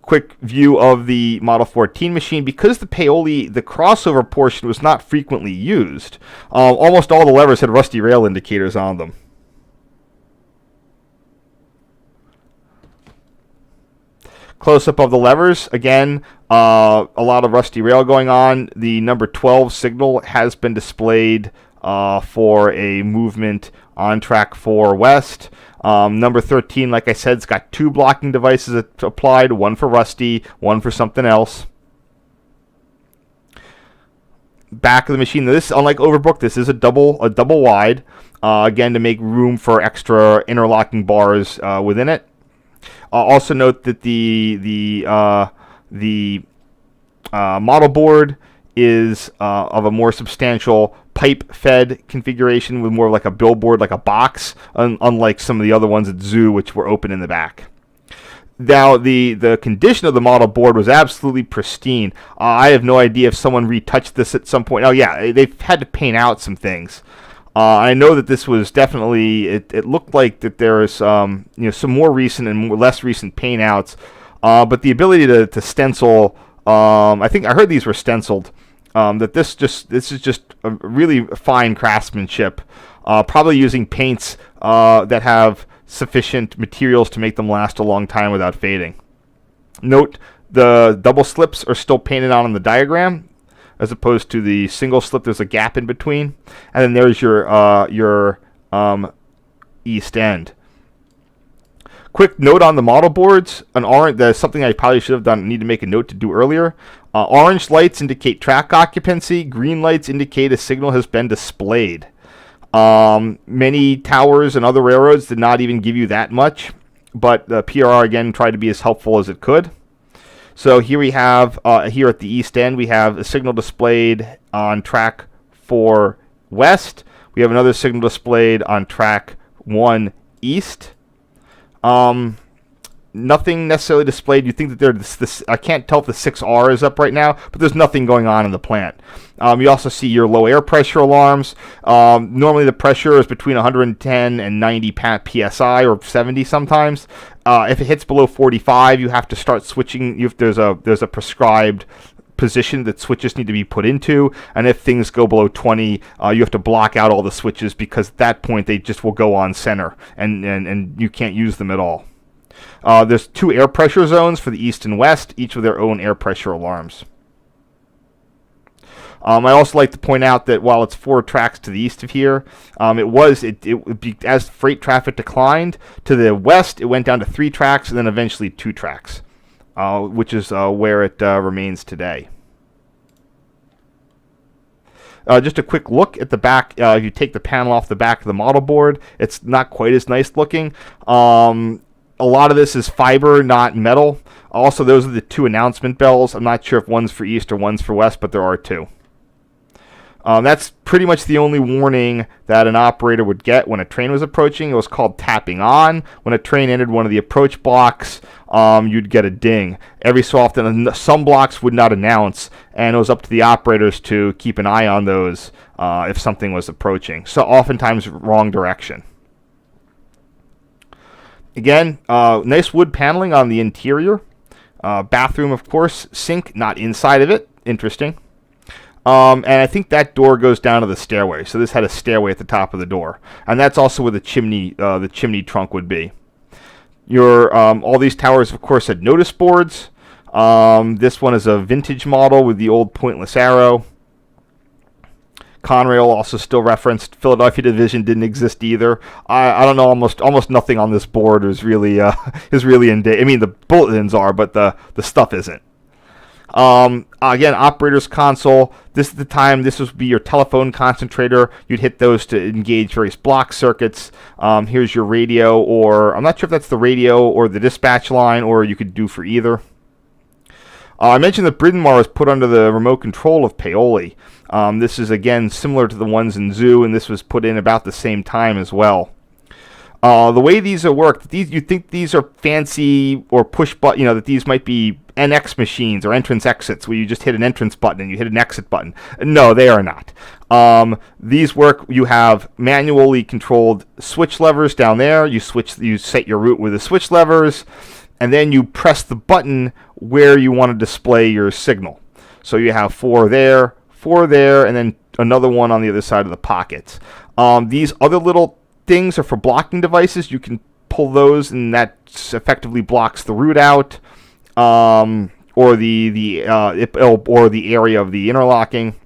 [SPEAKER 1] Quick view of the Model 14 machine. Because the Paoli, the crossover portion was not frequently used, almost all the levers had rusty rail indicators on them. Close-up of the levers. Again, a lot of rusty rail going on. The number 12 signal has been displayed for a movement on track 4 west. Number 13, like I said, it's got 2 blocking devices applied, one for rusty, one for something else. Back of the machine. This, unlike Overbrook, this is a double wide, again to make room for extra interlocking bars within it. Also note that the model board is of a more substantial pipe-fed configuration with more like a billboard, like a box, unlike some of the other ones at Zoo, which were open in the back. Now, the condition of the model board was absolutely pristine. I have no idea if someone retouched this at some point. Oh, yeah, they've had to paint out some things. I know that this was definitely, it looked like that there is some more recent and less recent paint outs, but the ability to stencil, I think I heard these were stenciled, that this is just a really fine craftsmanship, probably using paints that have sufficient materials to make them last a long time without fading. Note the double slips are still painted on the diagram, as opposed to the single slip. There's a gap in between, and then there's your east end. Quick note on the model boards. There's something I probably should have done. Need to make a note to do earlier. Orange lights indicate track occupancy. Green lights indicate a signal has been displayed. Many towers and other railroads did not even give you that much, but the PRR again tried to be as helpful as it could. So here we have, here at the east end, we have a signal displayed on track 4 west. We have another signal displayed on track 1 east. Nothing necessarily displayed. You think that there's I can't tell if the 6R is up right now, but there's nothing going on in the plant. You also see your low air pressure alarms. Normally the pressure is between 110 and 90 psi, or 70 sometimes. If it hits below 45, you have to start switching. There's a prescribed position that switches need to be put into, and if things go below 20, you have to block out all the switches, because at that point they just will go on center, and you can't use them at all. There's 2 air pressure zones for the east and west, each with their own air pressure alarms. I also like to point out that while it's 4 tracks to the east of here, as freight traffic declined to the west, it went down to 3 tracks and then eventually 2 tracks, which is where it remains today. Just a quick look at the back. If you take the panel off the back of the model board, it's not quite as nice looking. A lot of this is fiber, not metal. Also, those are the 2 announcement bells. I'm not sure if one's for east or one's for west, but there are 2. That's pretty much the only warning that an operator would get when a train was approaching. It was called tapping on. When a train entered one of the approach blocks, you'd get a ding. Every so often, some blocks would not announce, and it was up to the operators to keep an eye on those if something was approaching. So oftentimes, wrong direction. Again, nice wood paneling on the interior. Bathroom, of course. Sink, not inside of it. Interesting. And I think that door goes down to the stairway. So this had a stairway at the top of the door, and that's also where the chimney trunk would be. All these towers, of course, had notice boards. This one is a vintage model with the old pointless arrow. Conrail also still referenced. Philadelphia Division didn't exist either. I don't know. Almost nothing on this board is really in date. I mean, the bulletins are, but the stuff isn't. Again, operator's console. This is the time. This would be your telephone concentrator. You'd hit those to engage various block circuits. Here's your radio, or I'm not sure if that's the radio or the dispatch line, or you could do for either. I mentioned that Bryn Mawr was put under the remote control of Paoli. This is, again, similar to the ones in Zoo, and this was put in about the same time as well. The way these are worked, you think these are fancy or push button, that these might be NX machines or entrance exits, where you just hit an entrance button and you hit an exit button. No, they are not. These work. You have manually controlled switch levers down there. You set your route with the switch levers, and then you press the button where you want to display your signal. So you have 4 there, and then another one on the other side of the pockets. These other little things are for blocking devices. You can pull those, and that effectively blocks the route out, or the area of the interlocking.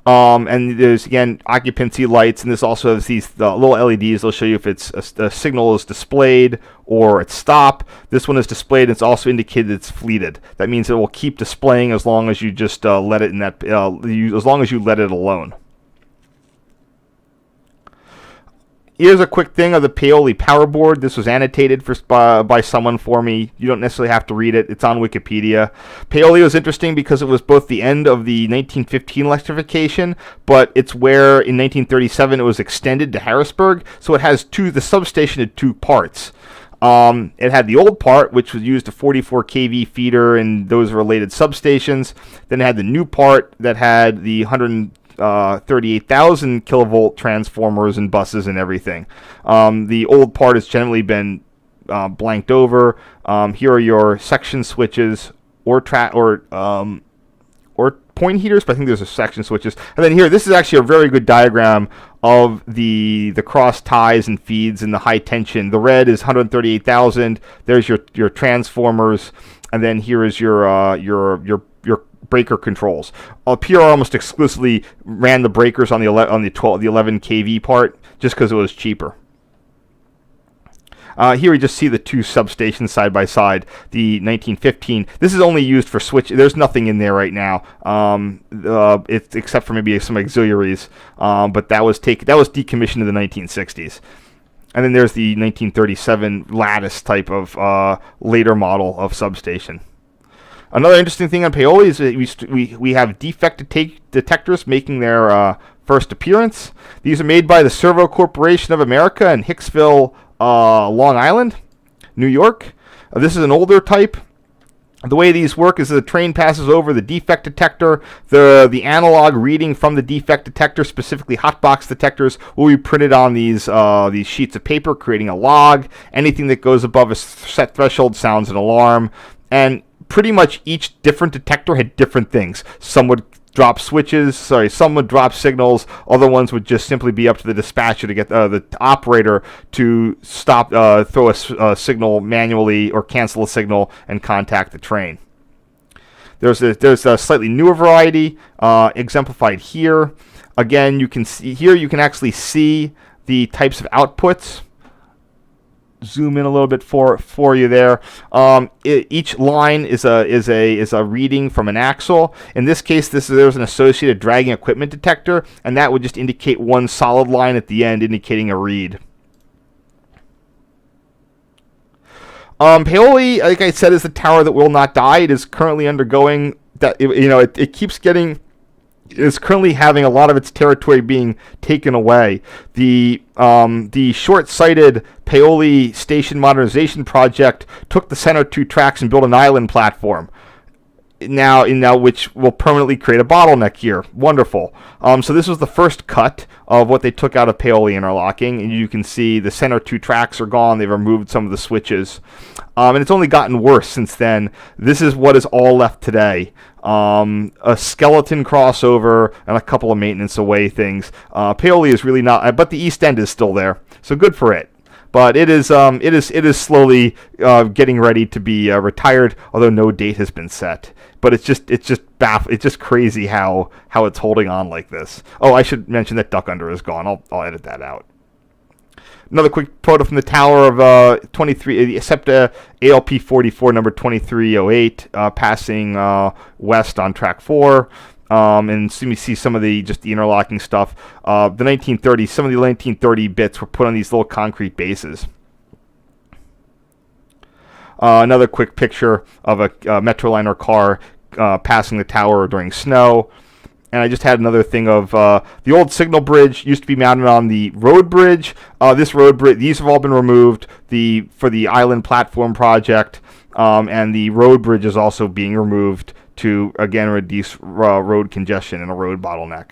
[SPEAKER 1] And there's, again, occupancy lights, and this also has these little LEDs. They'll show you if it's a signal is displayed or it's stop. This one is displayed, and it's also indicated it's fleeted. That means it will keep displaying as long as you just let it as long as you let it alone. Here's a quick thing of the Paoli power board. This was annotated by someone for me. You don't necessarily have to read it. It's on Wikipedia. Paoli was interesting because it was both the end of the 1915 electrification, but it's where in 1937 it was extended to Harrisburg. So it has the substation had 2 parts. It had the old part, which was used a 44 kV feeder and those related substations. Then it had the new part that had the 38,000 kilovolt transformers and buses and everything. The old part has generally been blanked over. Here are your section switches or point heaters, but I think there's a section switches. And then here, this is actually a very good diagram of the cross ties and feeds and the high tension. The red is 138,000. There's your transformers, and then here is your breaker controls. PRR almost exclusively ran the breakers on the 11 kV part just because it was cheaper. Here we just see the two substations side by side. The 1915. This is only used for switch. There's nothing in there right now, except for maybe some auxiliaries. But that was decommissioned in the 1960s. And then there's the 1937 lattice type of later model of substation. Another interesting thing on Paoli is that we have defect detectors making their first appearance. These are made by the Servo Corporation of America in Hicksville, Long Island, New York. This is an older type. The way these work is the train passes over the defect detector. The analog reading from the defect detector, specifically hotbox detectors, will be printed on these sheets of paper, creating a log. Anything that goes above a set threshold sounds an alarm. And pretty much each different detector had different things. Some would drop some would drop signals. Other ones would just simply be up to the dispatcher to get the operator to stop, throw a signal manually or cancel a signal and contact the train. There's a slightly newer variety exemplified here. Again, you can actually see the types of outputs. Zoom in a little bit for you there. Each line is a reading from an axle. In this case, there's an associated dragging equipment detector, and that would just indicate one solid line at the end, indicating a read. Paoli, like I said, is the tower that will not die. It is currently undergoing that. It keeps getting. Is currently having a lot of its territory being taken away. The short-sighted Paoli station modernization project took the center two tracks and built an island platform. Now, which will permanently create a bottleneck here. Wonderful. So this was the first cut of what they took out of Paoli interlocking, and you can see the center two tracks are gone. They've removed some of the switches, and it's only gotten worse since then. This is what is all left today. A skeleton crossover and a couple of maintenance away things. Paoli is really not, but the East End is still there, so good for it. But it is slowly getting ready to be retired, although no date has been set. But it's just crazy how it's holding on like this. Oh, I should mention that Duck Under is gone. I'll edit that out. Another quick photo from the tower of 23, SEPTA ALP 44, number 2308, passing west on track 4. And so you see some of the interlocking stuff. The 1930s, some of the 1930 bits were put on these little concrete bases. Another quick picture of a Metroliner car passing the tower during snow. And I just had another thing of the old signal bridge used to be mounted on the road bridge. These have all been removed for the island platform project, and the road bridge is also being removed to again reduce road congestion and a road bottleneck.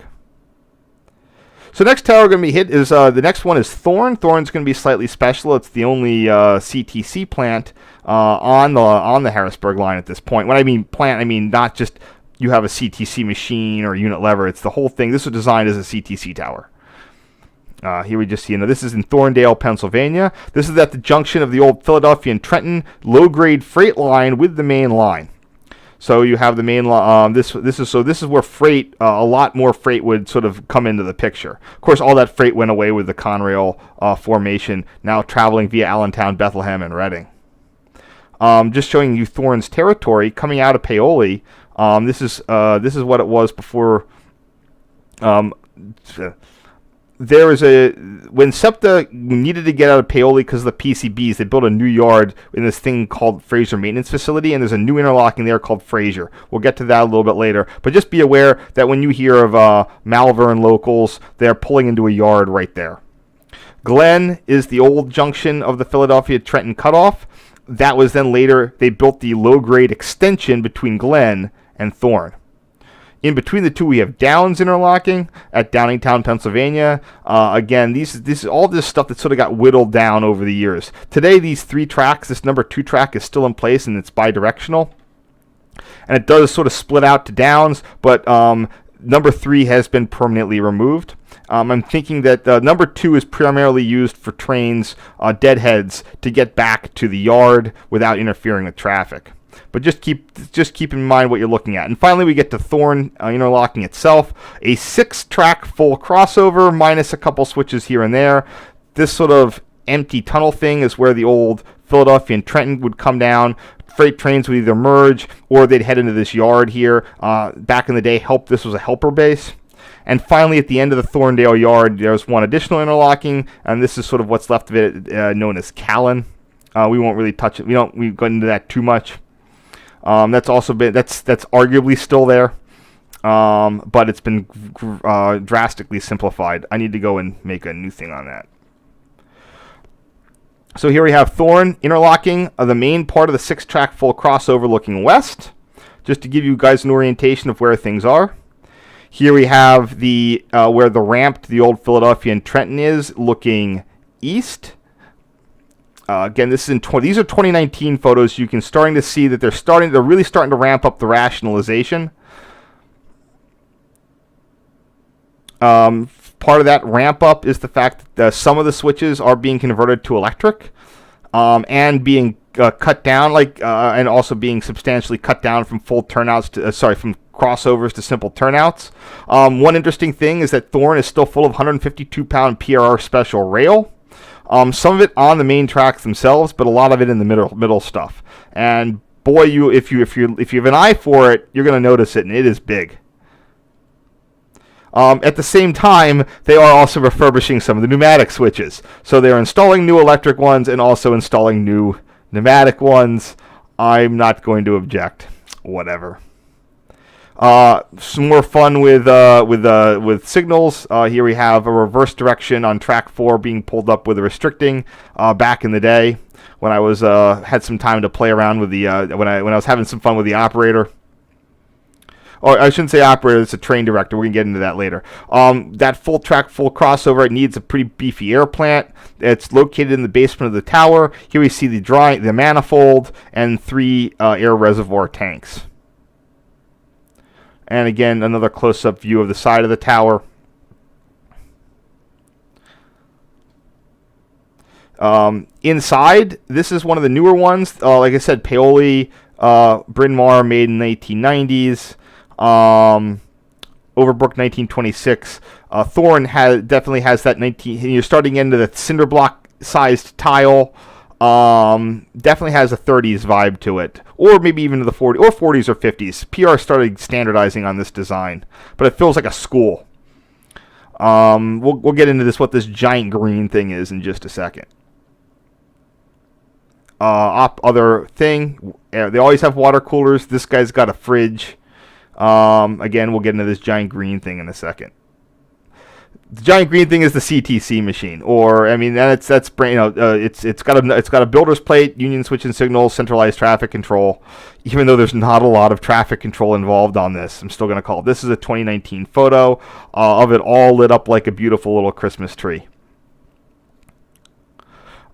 [SPEAKER 1] So next tower we're going to be hit is the next one is Thorn. Thorn's going to be slightly special. It's the only CTC plant on the Harrisburg line at this point. When I mean plant, I mean not just you have a CTC machine or unit lever. It's the whole thing. This was designed as a CTC tower. Here we just see, this is in Thorndale, Pennsylvania. This is at the junction of the old Philadelphia and Trenton low-grade freight line with the main line. So you have the main line. This is where freight, a lot more freight would sort of come into the picture. Of course, all that freight went away with the Conrail formation, now traveling via Allentown, Bethlehem, and Reading. Just showing you Thorn's territory coming out of Paoli. This is what it was before. When SEPTA needed to get out of Paoli because of the PCBs, they built a new yard in this thing called Fraser Maintenance Facility, and there's a new interlocking there called Fraser. We'll get to that a little bit later, but just be aware that when you hear of Malvern locals, they're pulling into a yard right there. Glen is the old junction of the Philadelphia-Trenton cutoff. That was then later, they built the low-grade extension between Glen and Thorn. In between the two, we have Downs interlocking at Downingtown, Pennsylvania. Again, this all this stuff that sort of got whittled down over the years. Today, these three tracks, this number 2 track is still in place and it's bidirectional. And it does sort of split out to Downs, but number 3 has been permanently removed. I'm thinking that number 2 is primarily used for trains, deadheads, to get back to the yard without interfering with traffic. But just keep in mind what you're looking at. And finally, we get to Thorn interlocking itself, a 6-track full crossover minus a couple switches here and there. This sort of empty tunnel thing is where the old Philadelphia and Trenton would come down. Freight trains would either merge or they'd head into this yard here. Back in the day, this was a helper base. And finally, at the end of the Thorndale yard, there's one additional interlocking, and this is sort of what's left of it, known as Callan. We won't really touch it. We go into that too much. That's arguably still there, but it's been drastically simplified. I need to go and make a new thing on that. So here we have Thorn interlocking the main part of the 6-track full crossover looking west, just to give you guys an orientation of where things are. Here we have the where the ramp to the old Philadelphia and Trenton is, looking east. Again, this is these are 2019 photos. You can starting to see that they're really starting to ramp up the rationalization. Part of that ramp up is the fact that from of the switches are being converted to electric, and being cut down, and also being substantially cut down from full turnouts to from crossovers to simple turnouts. One interesting thing is that Thorn is still full of 152-pound PRR special rail. Some of it on the main tracks themselves, but a lot of it in the middle stuff. And boy, if you have an eye for it, you're going to notice it, and it is big. At the same time, they are also refurbishing some of the pneumatic switches. So they're installing new electric ones and also installing new pneumatic ones. I'm not going to object. Whatever. Some more fun with signals. Here we have a reverse direction on track 4 being pulled up with a restricting. Back in the day, when I was had some time to play around with the when I was having some fun with the operator. Or I shouldn't say operator, it's a train director. We're going to get into that later. That full crossover, it needs a pretty beefy air plant. It's located in the basement of the tower. Here we see the manifold and 3 air reservoir tanks. And again, another close-up view of the side of the tower. Inside, this is one of the newer ones. Like I said, Paoli, Bryn Mawr, made in the 1890s. Overbrook 1926. Thorn definitely has that 19. You're starting into the cinder block sized tile. Definitely has a 30s vibe to it, or maybe even to the 40s or 40s or 50s. PRR started standardizing on this design, but it feels like a school. We'll get into what this giant green thing is in just a second. Other thing, they always have water coolers. This guy's got a fridge. Again, we'll get into this giant green thing in a second. The giant green thing is the CTC machine, or I mean, it's got a builder's plate, union switch and signal, centralized traffic control. Even though there's not a lot of traffic control involved on this, I'm still going to call it. This is a 2019 photo of it all lit up like a beautiful little Christmas tree.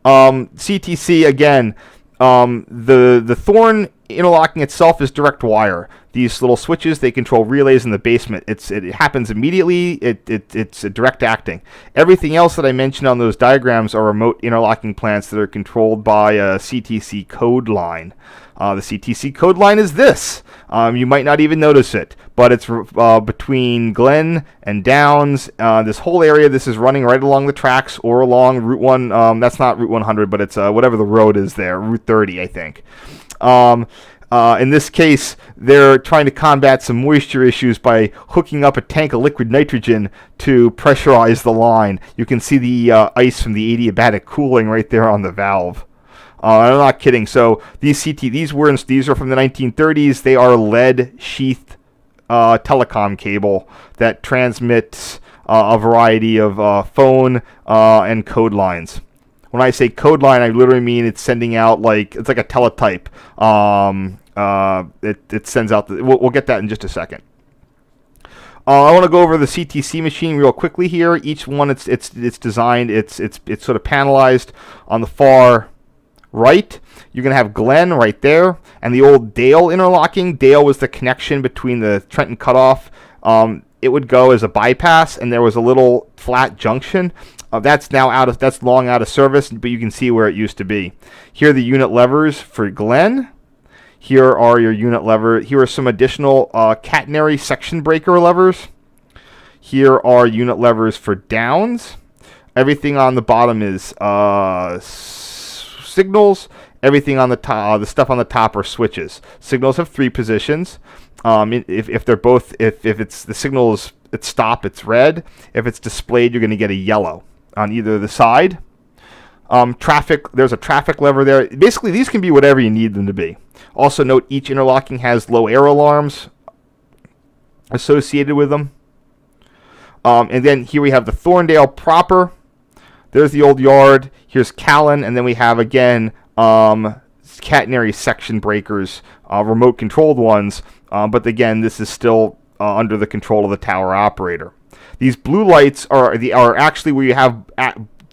[SPEAKER 1] CTC again. The Thorn interlocking itself is direct wire. These little switches, they control relays in the basement. It happens immediately. It's a direct acting. Everything else that I mentioned on those diagrams are remote interlocking plants that are controlled by a CTC code line. The CTC code line is this. You might not even notice it, but it's between Glen and Downs. This whole area, this is running right along the tracks or along Route 1. That's not Route 100, but it's whatever the road is there, Route 30, I think. In this case, they're trying to combat some moisture issues by hooking up a tank of liquid nitrogen to pressurize the line. You can see the ice from the adiabatic cooling right there on the valve. I'm not kidding. So these are from the 1930s. They are lead sheath telecom cable that transmits a variety of phone and code lines. When I say code line, I literally mean it's sending out it's like a teletype. It sends out we'll get that in just a second. I want to go over the CTC machine real quickly here. Each one, it's designed. It's sort of panelized. On the far right, you're going to have Glen right there, and the old Dale interlocking. Dale was the connection between the Trenton cutoff. It would go as a bypass, and there was a little flat junction. That's long out of service, but you can see where it used to be. Here are the unit levers for Glen. Here are your unit lever. Here are some additional catenary section breaker levers. Here are unit levers for Downs. Everything on the bottom is signals. Everything on the top, the stuff on the top are switches. Signals have 3 positions. If they're both, if it's the signal is it's stop, it's red. If it's displayed, you're going to get a yellow on either the side. Traffic, there's a traffic lever there. Basically, these can be whatever you need them to be. Also note each interlocking has low air alarms associated with them. And then here we have the Thorndale proper. There's the old yard. Here's Callan, and then we have again catenary section breakers, remote controlled ones. But again, this is still under the control of the tower operator. These blue lights are actually where you have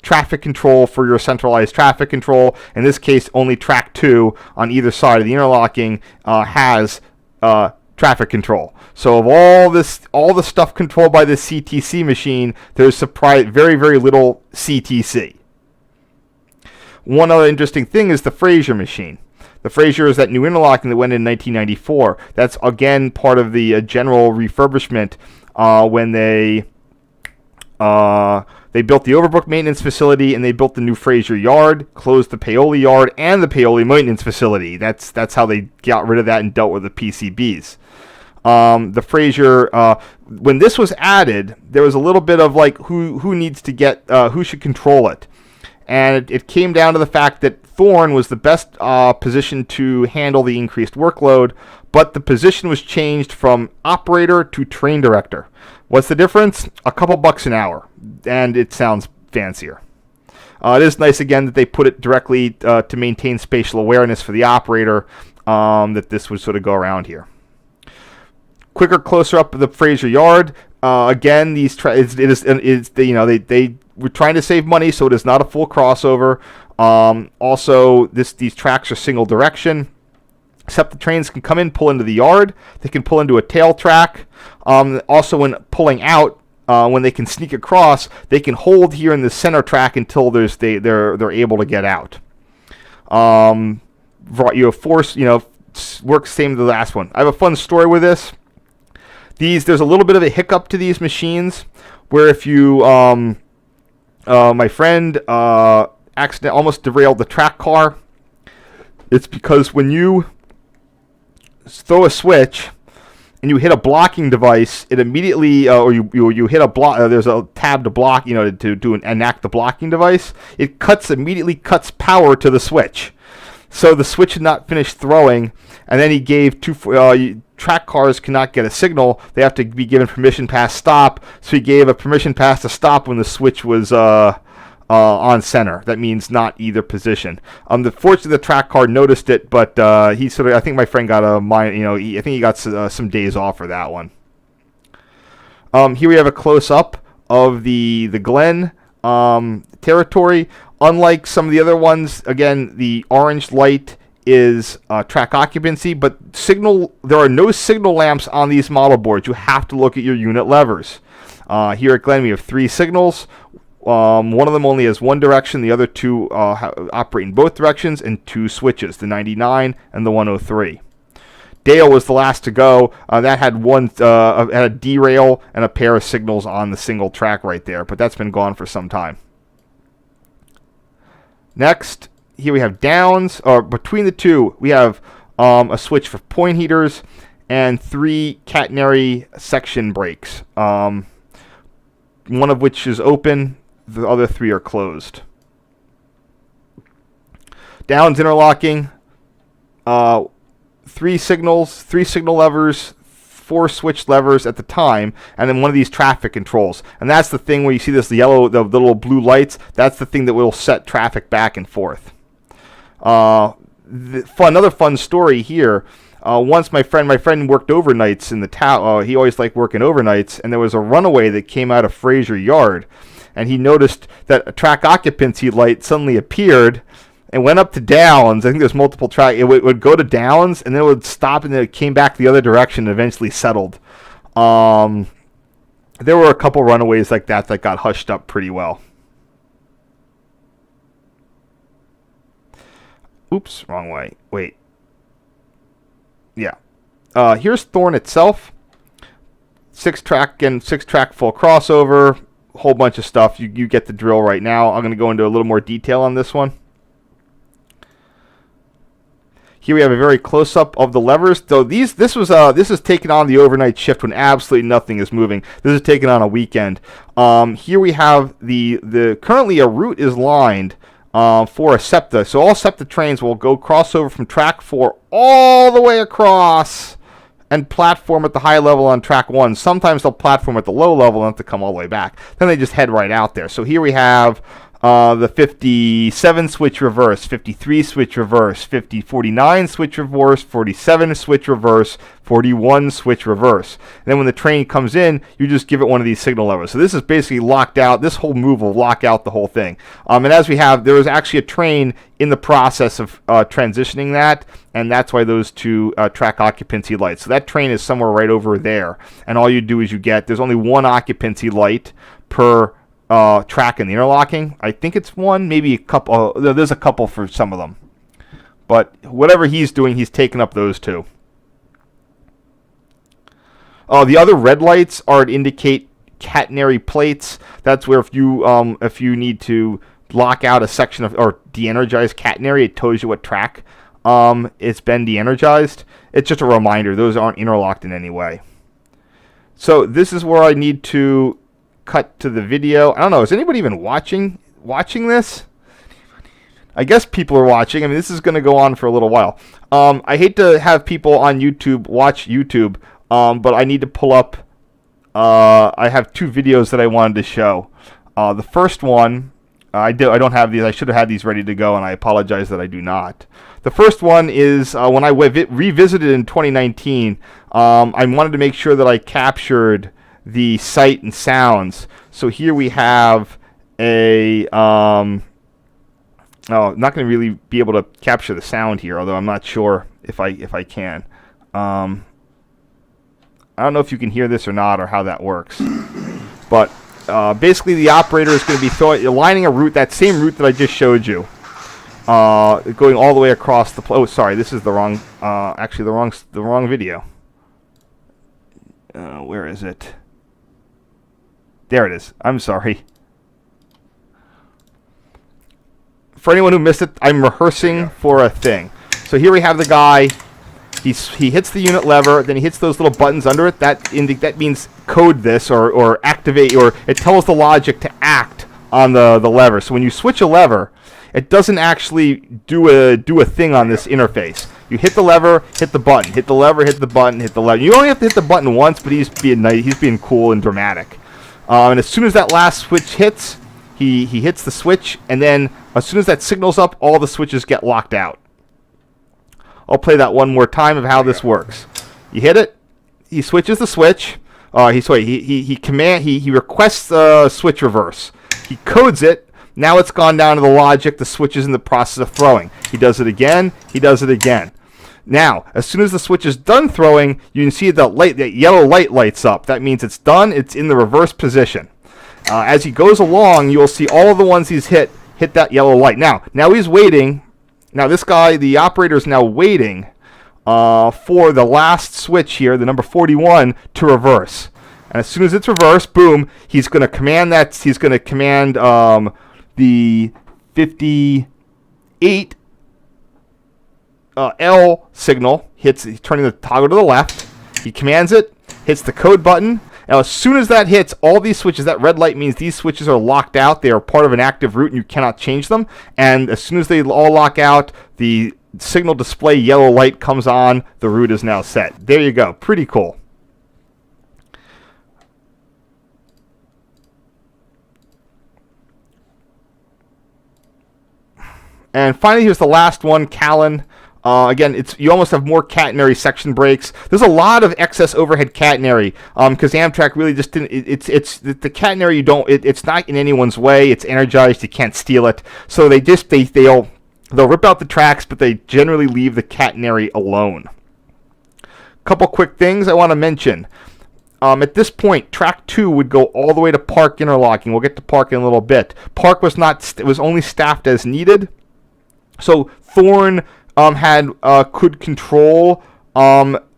[SPEAKER 1] traffic control for your centralized traffic control. In this case, only track 2 on either side of the interlocking has traffic control. So of all the stuff controlled by this CTC machine, there's very, very little CTC. One other interesting thing is the Fraser machine. The Fraser is that new interlocking that went in 1994. That's again part of the general refurbishment when they built the Overbrook maintenance facility and they built the new Fraser yard, closed the Paoli yard and the Paoli maintenance facility. That's how they got rid of that and dealt with the PCBs. The Fraser, when this was added, there was a little bit of like who needs to get who should control it, and it came down to the fact that Thorn was the best position to handle the increased workload, but the position was changed from operator to train director. What's the difference? A couple bucks an hour, and it sounds fancier. It is nice, again, that they put it directly to maintain spatial awareness for the operator, that this would sort of go around here. Quicker closer up of the Fraser yard. Again, they were trying to save money, so it is not a full crossover. Also, these tracks are single direction, except the trains can come in, pull into the yard. They can pull into a tail track. Also, when pulling out, when they can sneak across, they can hold here in the center track until they're able to get out. Works same as the last one. I have a fun story with this. There's a little bit of a hiccup to these machines, where if you, my friend accidentally almost derailed the track car. It's because when you throw a switch and you hit a blocking device, it immediately, or you hit a block. There's a tab to block, to enact the blocking device. It immediately cuts power to the switch. So the switch had not finished throwing, and then he gave track cars cannot get a signal. They have to be given permission pass stop. So he gave a permission pass to stop when the switch was on center. That means not either position. Fortunately, the track car noticed it, but I think my friend got I think he got some days off for that one. Here we have a close up of the Glen territory. Unlike some of the other ones, again, the orange light is track occupancy, but there are no signal lamps on these model boards. You have to look at your unit levers. Here at Glen, we have 3 signals. One of them only has one direction. The other 2 operate in both directions, and 2 switches, the 99 and the 103. Dale was the last to go. That had had a derail and a pair of signals on the single track right there, but that's been gone for some time. Next, here we have downs, or between the 2, we have a switch for point heaters and 3 catenary section breaks. One of which is open, the other 3 are closed. Downs interlocking, 3 signal levers, 4 switch levers at the time, and then one of these traffic controls. And that's the thing where you see this yellow, the little blue lights. That's the thing that will set traffic back and forth. Another fun story here. Once my friend worked overnights in the tower. He always liked working overnights, and there was a runaway that came out of Fraser Yard, and he noticed that a track occupancy light suddenly appeared and went up to downs. I think there's multiple track. It would go to downs, and then it would stop, and then it came back the other direction and eventually settled. There were a couple runaways like that got hushed up pretty well. Oops, wrong way. Wait. Yeah. Here's Thorn itself. 6-track full crossover. whole bunch of stuff. You get the drill right now. I'm going to go into a little more detail on this one. Here we have a very close-up of the levers. So this is taken on the overnight shift when absolutely nothing is moving. This is taken on a weekend. Here we have currently a route is lined for a SEPTA. So all SEPTA trains will go crossover from track 4 all the way across and platform at the high level on track 1. Sometimes they'll platform at the low level and have to come all the way back. Then they just head right out there. So here we have the 57 switch reverse, 53 switch reverse, 49 switch reverse, 47 switch reverse, 41 switch reverse. And then when the train comes in, you just give it one of these signal levers. So this is basically locked out. This whole move will lock out the whole thing. And as there is actually a train in the process of transitioning that, and that's why those two track occupancy lights. So that train is somewhere right over there. And all you do is there's only one occupancy light per track in the interlocking. I think it's one, maybe a couple. There's a couple for some of them. But whatever he's doing, he's taking up those two. The other red lights are to indicate catenary plates. That's where if you need to lock out a section of or de-energize catenary, it tells you what track it's been de-energized. It's just a reminder. Those aren't interlocked in any way. So this is where I need to cut to the video. I don't know. Is anybody even watching this? I guess people are watching. I mean, this is going to go on for a little while. I hate to have people on YouTube watch YouTube, but I need to pull up. I have two videos that I wanted to show. The first one, I don't have these. I should have had these ready to go, and I apologize that I do not. The first one is when I revisited in 2019. I wanted to make sure that I captured the sight and sounds. So here we have a I'm not going to really be able to capture the sound here, although I'm not sure if I can. I don't know if you can hear this or not, or how that works. But basically, the operator is going to be lining a route, that same route that I just showed you, going all the way across the. Oh, sorry, this is the wrong. Actually, the wrong video. Where is it? There it is. I'm sorry. For anyone who missed it, I'm rehearsing for a thing. So here we have the guy. He hits the unit lever, then he hits those little buttons under it. That means code this or activate, or it tells the logic to act on the lever. So when you switch a lever, it doesn't actually do a thing on this interface. You hit the lever, hit the button, hit the lever, hit the button, hit the lever. You only have to hit the button once, but he's being nice. He's being cool and dramatic. And as soon as that last switch hits, he hits the switch, and then as soon as that signal's up, all the switches get locked out. I'll play that one more time of how this works. You hit it, he switches the switch. He requests the switch reverse. He codes it. Now it's gone down to the logic. The switch is in the process of throwing. He does it again. He does it again. Now, as soon as the switch is done throwing, you can see that yellow light lights up. That means it's done. It's in the reverse position. As he goes along, you'll see all of the ones he's hit that yellow light. Now he's waiting. Now this guy, the operator, is now waiting for the last switch here, the number 41, to reverse. And as soon as it's reversed, boom, he's going to command that. He's going to command the 58 L signal. He's turning the toggle to the left. He commands it, hits the code button. Now, as soon as that hits, all these switches, that red light means these switches are locked out. They are part of an active route, and you cannot change them. And as soon as they all lock out, the signal display yellow light comes on. The route is now set. There you go. Pretty cool. And finally, here's the last one, Callan. Again, you almost have more catenary section breaks. There's a lot of excess overhead catenary because Amtrak really just didn't. It's the catenary you don't. It's not in anyone's way. It's energized. You can't steal it. So they'll rip out the tracks, but they generally leave the catenary alone. Couple quick things I want to mention. At this point, track 2 would go all the way to Park interlocking. We'll get to Park in a little bit. Park was only staffed as needed. So Thorn could control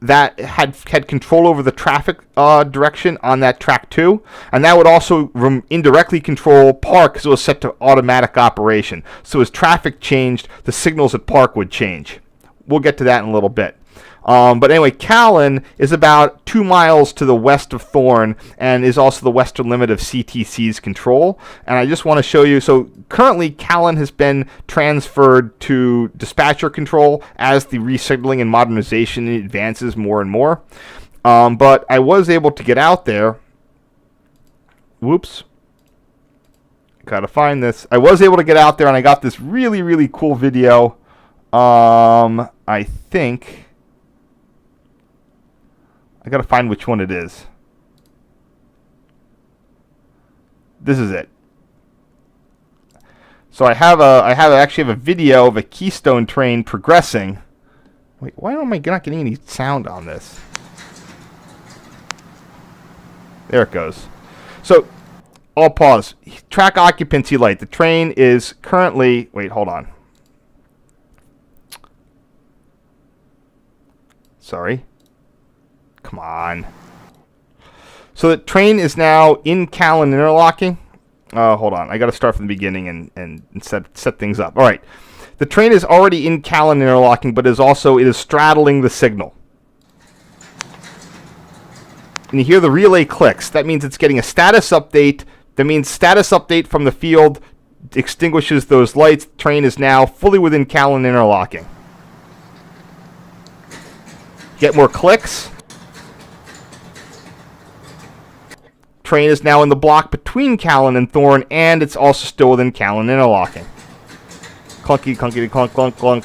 [SPEAKER 1] that had control over the traffic direction on that track 2, and that would also indirectly control Park because it was set to automatic operation. So as traffic changed, the signals at Park would change. We'll get to that in a little bit. But anyway, Callan is about 2 miles to the west of Thorn and is also the western limit of CTC's control. And I just want to show you, so currently Callan has been transferred to dispatcher control as the resignaling and modernization advances more and more. But I was able to get out there. Whoops. Gotta find this. I was able to get out there and I got this really, really cool video. I think... I gotta find which one it is. This is it. So I actually have a video of a Keystone train progressing. Wait, why am I not getting any sound on this? There it goes. So I'll pause. Track occupancy light. The train is currently. Wait, hold on. Sorry. Come on. So the train is now in Callan interlocking. Hold on. I got to start from the beginning and set things up. All right. The train is already in Callan interlocking, but it is straddling the signal. And you hear the relay clicks. That means it's getting a status update. That means status update from the field extinguishes those lights. The train is now fully within Callan interlocking. Get more clicks. Train is now in the block between Callan and Thorn, and it's also still within Callan interlocking. Clunky, clunky, clunk, clunk, clunk.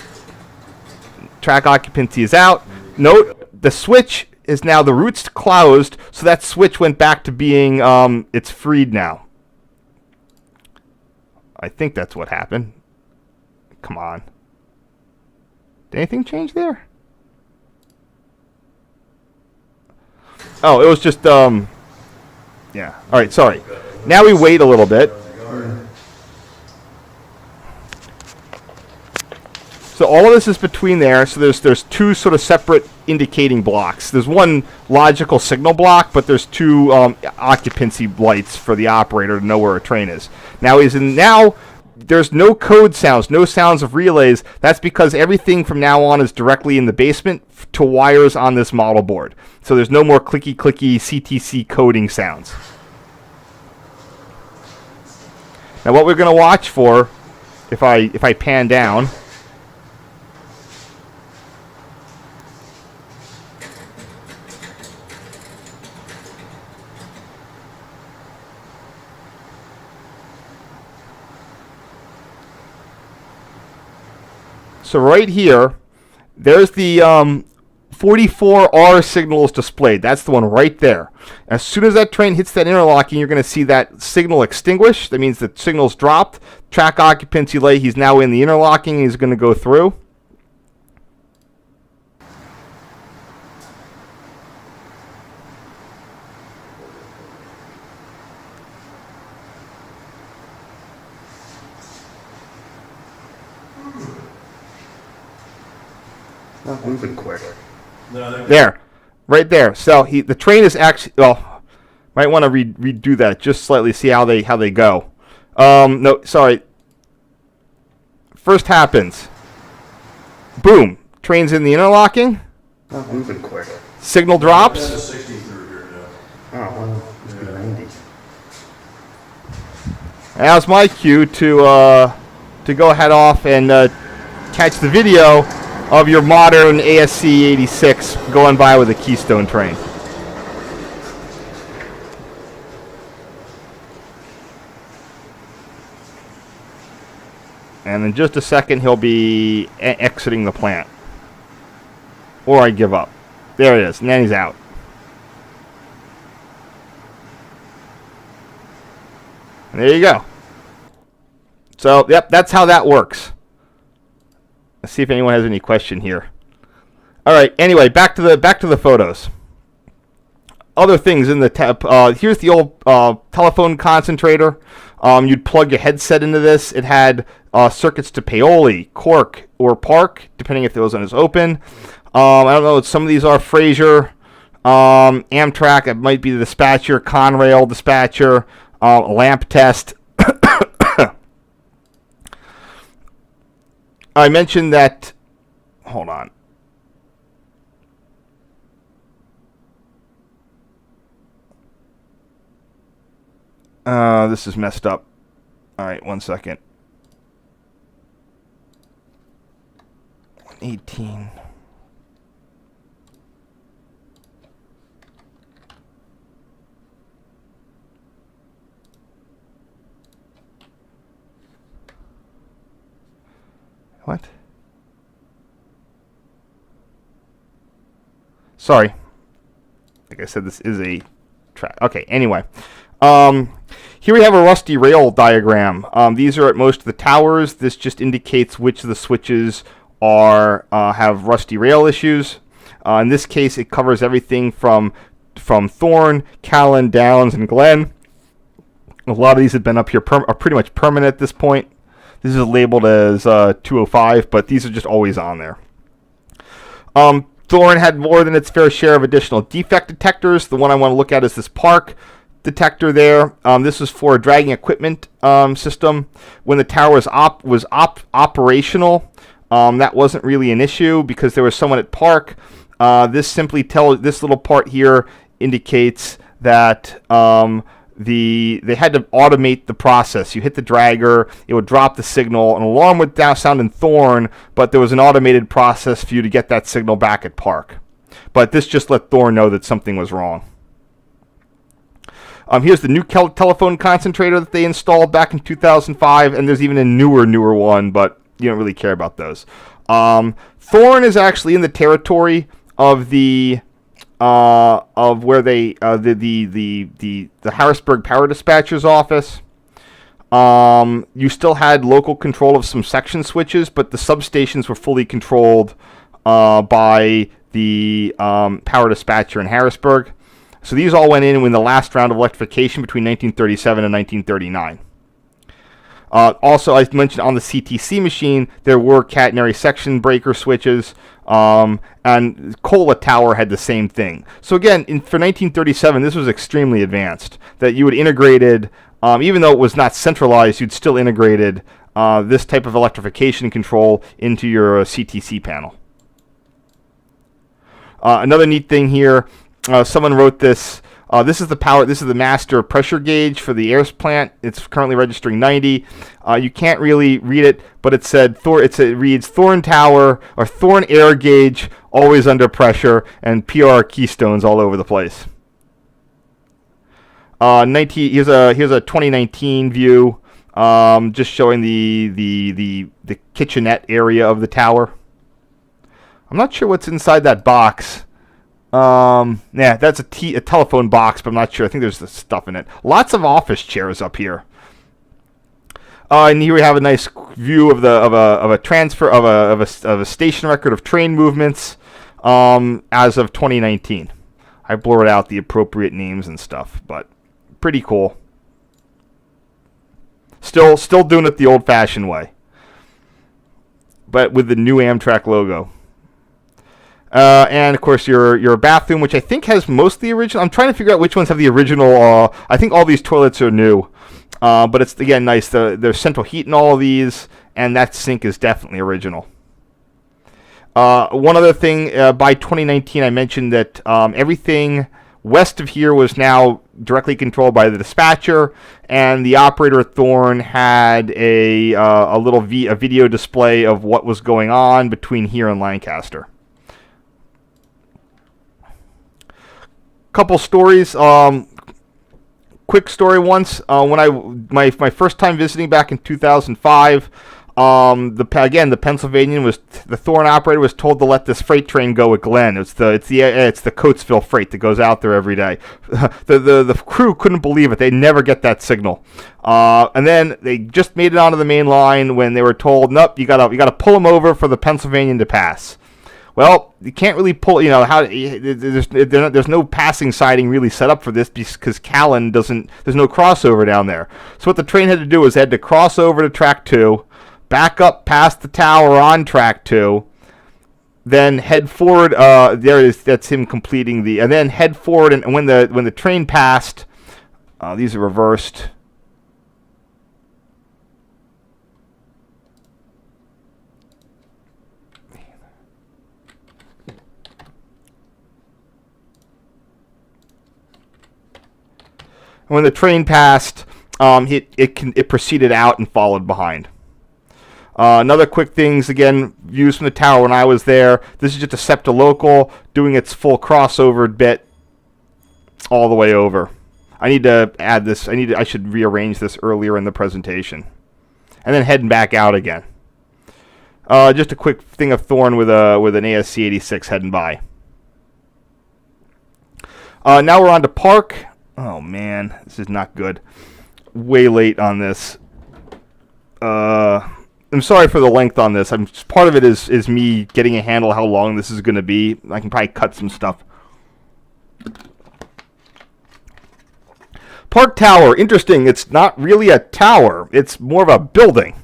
[SPEAKER 1] Track occupancy is out. Note, the switch is now, the route's closed, so that switch went back to being, it's freed now. I think that's what happened. Come on. Did anything change there? Oh, it was just, yeah. All right, sorry. Now we wait a little bit. So all of this is between there. So there's two sort of separate indicating blocks. There's one logical signal block, but there's two occupancy lights for the operator to know where a train is. Now there's no code sounds, no sounds of relays. That's because everything from now on is directly in the basement to wires on this model board. So there's no more clicky clicky CTC coding sounds. Now what we're going to watch for, if I pan down, so right here, there's the 44R signal is displayed. That's the one right there. As soon as that train hits that interlocking, you're going to see that signal extinguish. That means the signal's dropped. Track occupancy light, he's now in the interlocking. He's going to go through.
[SPEAKER 2] Not moving quick.
[SPEAKER 3] No,
[SPEAKER 1] there, right there. So the train is actually. Well, might want to redo that just slightly. See how they go. No, sorry. First happens. Boom. Train's in the interlocking.
[SPEAKER 2] Not moving quick.
[SPEAKER 1] Signal drops.
[SPEAKER 3] That's a 60 through here now.
[SPEAKER 2] Oh, well, must be 90.
[SPEAKER 1] Now's my cue to go head off and catch the video of your modern ASC 86 going by with a Keystone train. And in just a second, he'll be exiting the plant. Or I give up. There it is, and then he's out. And there you go. So, yep, that's how that works. Let's see if anyone has any question here. All right. Anyway, back to the photos. Other things in the tab. Here's the old telephone concentrator. You'd plug your headset into this. It had circuits to Paoli, Cork, or Park, depending if those one is open. I don't know what some of these are. Fraser, Amtrak, it might be the dispatcher, Conrail dispatcher, lamp test. I mentioned that, hold on. This is messed up. All right, 1 second. 118. What? Sorry. Like I said, this is a track. Okay, anyway. Here we have a rusty rail diagram. These are at most of the towers. This just indicates which of the switches are have rusty rail issues. In this case, it covers everything from Thorn, Callan, Downs, and Glen. A lot of these have been up here are pretty much permanent at this point. This is labeled as 205, but these are just always on there. Thorn had more than its fair share of additional defect detectors. The one I want to look at is this Park detector there. This was for a dragging equipment system. When the tower was operational, that wasn't really an issue because there was someone at Park. This little part here indicates that they had to automate the process. You hit the dragger, it would drop the signal. An alarm would sound in Thorn, but there was an automated process for you to get that signal back at Park. But this just let Thorn know that something was wrong. Here's the new telephone concentrator that they installed back in 2005, and there's even a newer one, but you don't really care about those. Thorn is actually in the territory of the of where they the Harrisburg Power Dispatcher's office. You still had local control of some section switches, but the substations were fully controlled by the Power Dispatcher in Harrisburg. So these all went in the last round of electrification between 1937 and 1939. Also, I mentioned on the CTC machine, there were catenary section breaker switches, and Cola Tower had the same thing. So again, for 1937, this was extremely advanced, that you had integrated, even though it was not centralized, you'd still integrated this type of electrification control into your CTC panel. Another neat thing here, someone wrote this. This is the master pressure gauge for the air plant. It's currently registering 90. You can't really read it, but it reads Thorn Tower or Thorn air gauge, always under pressure, and PRR keystones all over the place. Here's a 2019 view, just showing the kitchenette area of the tower. I'm not sure what's inside that box. Yeah, that's a telephone box, but I'm not sure. I think there's the stuff in it. Lots of office chairs up here. And here we have a nice view of a transfer of a station record of train movements as of 2019. I blurred out the appropriate names and stuff, but pretty cool. Still doing it the old-fashioned way, but with the new Amtrak logo. And of course your bathroom, which I think has most of the original. I'm trying to figure out which ones have the original. I think all these toilets are new, but it's again nice. There's central heat in all of these, and that sink is definitely original. One other thing, by 2019, I mentioned that everything west of here was now directly controlled by the dispatcher, and the operator at Thorn had a little video display of what was going on between here and Lancaster. Couple stories. Quick story once. When my first time visiting back in 2005, the Pennsylvanian the Thorn operator was told to let this freight train go at Glen. It's the Coatesville freight that goes out there every day. The crew couldn't believe it. They never get that signal. And then they just made it onto the main line when they were told, nope, you gotta pull them over for the Pennsylvanian to pass. Well, you can't really pull, there's no passing siding really set up for this because Callan there's no crossover down there. So what the train had to do was they had to cross over to track 2, back up past the tower on track 2, Then head forward. That's him completing the. And then head forward, and when the train passed, these are reversed. When the train passed, it proceeded out and followed behind. Another quick things, again, views from the tower when I was there. This is just a SEPTA local doing its full crossover bit all the way over. I need to add this. I should rearrange this earlier in the presentation. And then heading back out again. Just a quick thing of Thorn with an ASC 86 heading by. Now we're on to Park. Oh man, this is not good. Way late on this. I'm sorry for the length on this. Part of it is me getting a handle how long this is going to be. I can probably cut some stuff. Park Tower, interesting. It's not really a tower. It's more of a building.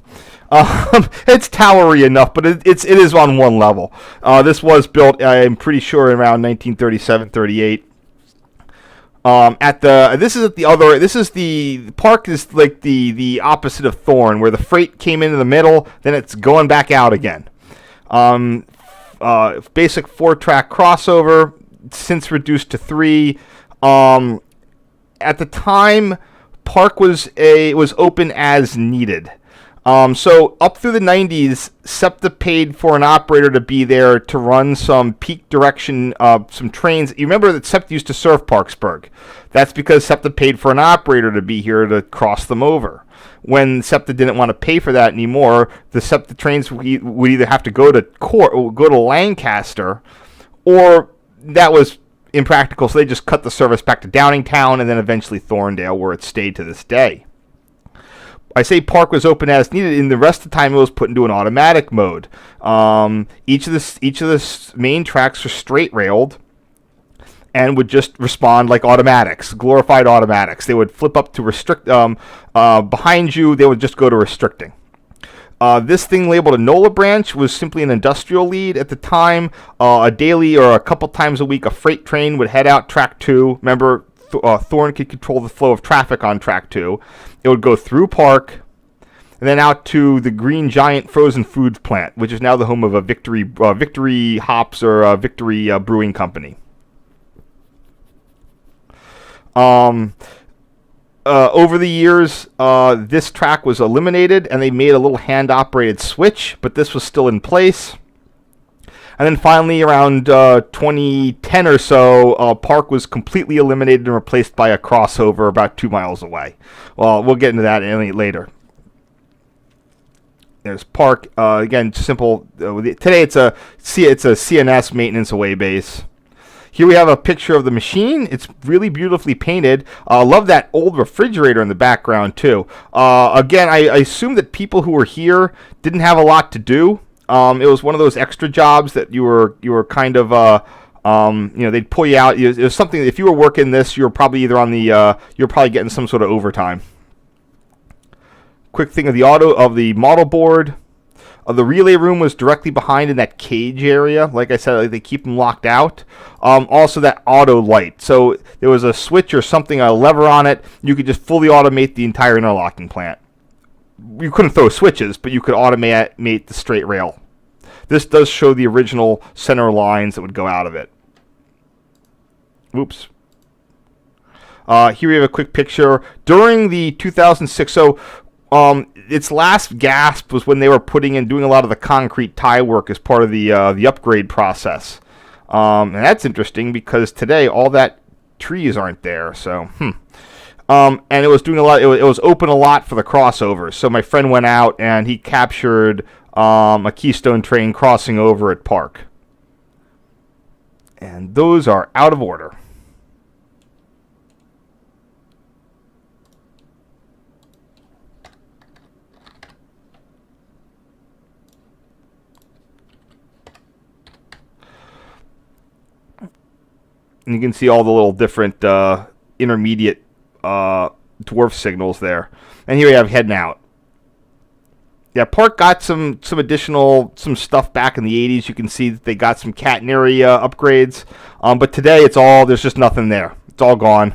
[SPEAKER 1] It's towery enough, but it is on one level. This was built, I'm pretty sure, around 1937-38. This is the Park is like the opposite of Thorn, where the freight came into the middle, then it's going back out again. Basic 4-track crossover, since reduced to 3. At the time, Park was open as needed. So up through the 90s, SEPTA paid for an operator to be there to run some peak direction, some trains. You remember that SEPTA used to serve Parksburg. That's because SEPTA paid for an operator to be here to cross them over. When SEPTA didn't want to pay for that anymore, the SEPTA trains would either have to go to Cork, or go to Lancaster, or that was impractical, so they just cut the service back to Downingtown and then eventually Thorndale, where it stayed to this day. I say Park was open as needed. In the rest of the time, it was put into an automatic mode. Each of the main tracks were straight railed and would just respond like automatics, glorified automatics. They would flip up to restrict. Behind you, they would just go to restricting. This thing labeled a NOLA branch was simply an industrial lead at the time. A daily or a couple times a week, a freight train would head out track 2. Remember, Thorn could control the flow of traffic on track 2. It would go through Park and then out to the Green Giant frozen foods plant, which is now the home of a Victory Hops or Victory Brewing Company. Over the years, this track was eliminated, and they made a little hand-operated switch, but this was still in place. And then finally, around 2010 or so, Park was completely eliminated and replaced by a crossover about 2 miles away. Well, we'll get into that later. There's Park. Again, simple. Today it's a CNS maintenance away base. Here we have a picture of the machine. It's really beautifully painted. Love that old refrigerator in the background too. Again, I assume that people who were here didn't have a lot to do. It was one of those extra jobs that you were kind of they'd pull you out. It was something. If you were working this, you were probably either on the you're probably getting some sort of overtime. Quick thing of the model board. The relay room was directly behind in that cage area. Like I said, they keep them locked out. Also, that auto light. So there was a switch or something, a lever on it. You could just fully automate the entire interlocking plant. You couldn't throw switches, but you could automate the straight rail. This does show the original center lines that would go out of it. Oops. Here we have a quick picture. During the 2006, its last gasp was when they were doing a lot of the concrete tie work as part of the upgrade process. And that's interesting because today all that trees aren't there. So, and it was doing a lot. It was open a lot for the crossovers. So my friend went out and he captured a Keystone train crossing over at Park. And those are out of order. And you can see all the little different intermediate dwarf signals there. And here we have heading out. Yeah, Park got some additional stuff back in the 80s. You can see that they got some catenary upgrades. But today there's just nothing there. It's all gone.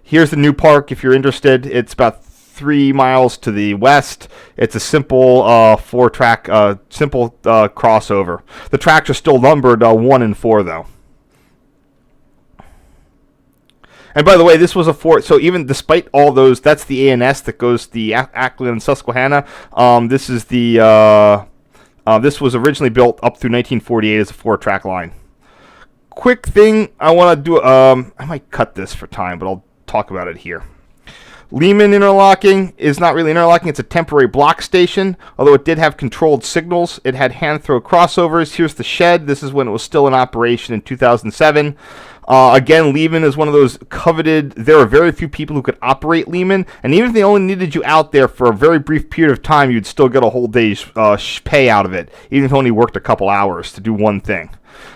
[SPEAKER 1] Here's the new park if you're interested. It's about 3 miles to the west. It's a simple 4-track crossover. The tracks are still numbered 1 and 4 though. And by the way, this was so even despite all those, that's the A&S that goes to the Acklin and Susquehanna. This is this was originally built up through 1948 as a 4-track line. Quick thing I want to do, I might cut this for time, but I'll talk about it here. Lehman interlocking is not really interlocking. It's a temporary block station, although it did have controlled signals. It had hand-throw crossovers. Here's the shed. This is when it was still in operation in 2007. Again, Lehman is one of those coveted. There are very few people who could operate Lehman, and even if they only needed you out there for a very brief period of time, you'd still get a whole day's pay out of it, even if you only worked a couple hours to do one thing.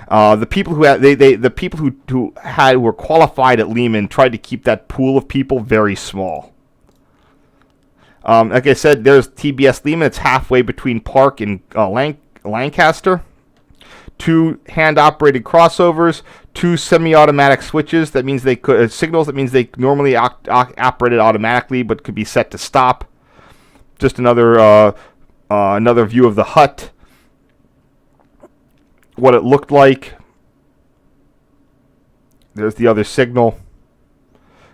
[SPEAKER 1] The people who had, the people who were qualified at Lehman tried to keep that pool of people very small. Like I said, there's TBS Lehman. It's halfway between Park and Lancaster. 2 hand-operated crossovers, 2 semi-automatic switches. That means they could signals. That means they normally operated automatically, but could be set to stop. Just another view of the hut. What it looked like. There's the other signal.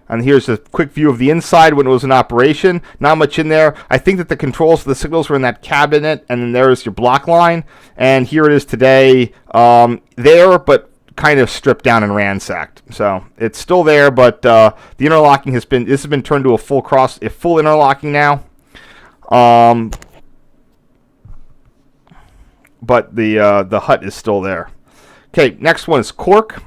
[SPEAKER 1] And here's a quick view of the inside when it was in operation. Not much in there. I think that the controls for the signals were in that cabinet, and then there's your block line. And here it is today, there, but kind of stripped down and ransacked. So it's still there, but the interlocking has been turned to a full interlocking now. But the hut is still there. Okay, next one is Cork.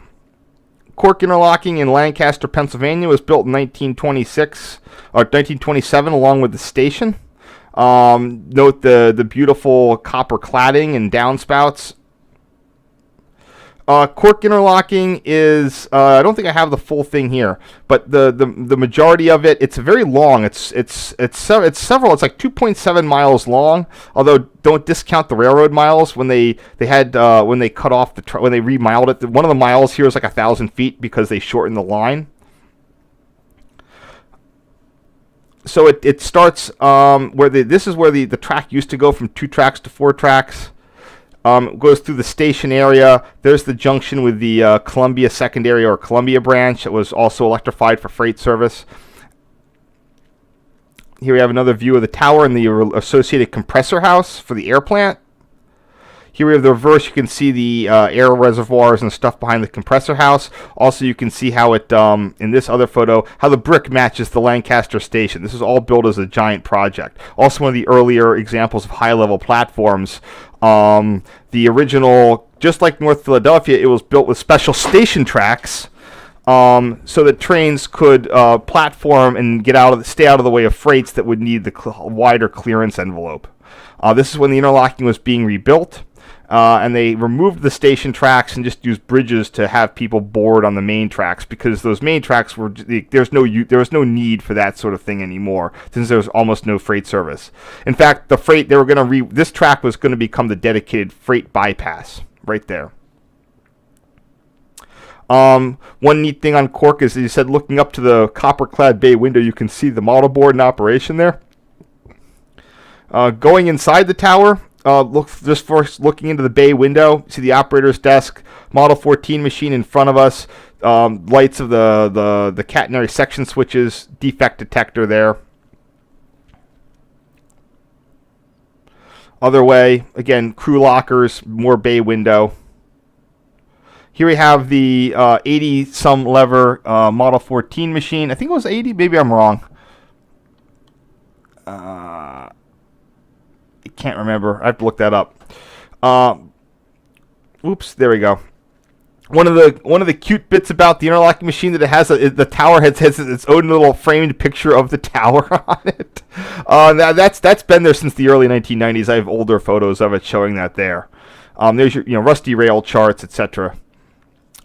[SPEAKER 1] Cork interlocking in Lancaster, Pennsylvania was built in 1926 or 1927 along with the station. Note the beautiful copper cladding and downspouts. Cork interlocking is I don't think I have the full thing here, but the majority of it, it's very long. It's several. It's like 2.7 miles long. Although don't discount the railroad miles when they cut off when they remiled it. One of the miles here is like 1,000 feet because they shortened the line. So it starts this is where the track used to go from 2 tracks to 4 tracks. Goes through the station area. There's the junction with the Columbia Secondary or Columbia branch. It was also electrified for freight service. Here we have another view of the tower and the associated compressor house for the air plant. Here we have the reverse. You can see the air reservoirs and stuff behind the compressor house. Also, you can see how it, in this other photo, how the brick matches the Lancaster station. This is all built as a giant project. Also, one of the earlier examples of high-level platforms. The original, just like North Philadelphia, it was built with special station tracks so that trains could platform and stay out of the way of freights that would need the wider clearance envelope. This is when the interlocking was being rebuilt. And they removed the station tracks and just used bridges to have people board on the main tracks because those main tracks there was no need for that sort of thing anymore since there was almost no freight service. In fact, this track was going to become the dedicated freight bypass right there. One neat thing on Cork is, as you said, looking up to the copper-clad bay window, you can see the model board in operation there. Going inside the tower. Looking into the bay window, see the operator's desk, Model 14 machine in front of us, lights of the catenary section switches, defect detector there. Other way, again, crew lockers, more bay window. Here we have the 80-some lever Model 14 machine. I think it was 80, maybe I'm wrong. I can't remember. I have to look that up. Oops, there we go. One of the cute bits about the interlocking machine that it has the tower has its own little framed picture of the tower on it. That's been there since the early 1990s. I have older photos of it showing that there. There's your rusty rail charts, etc.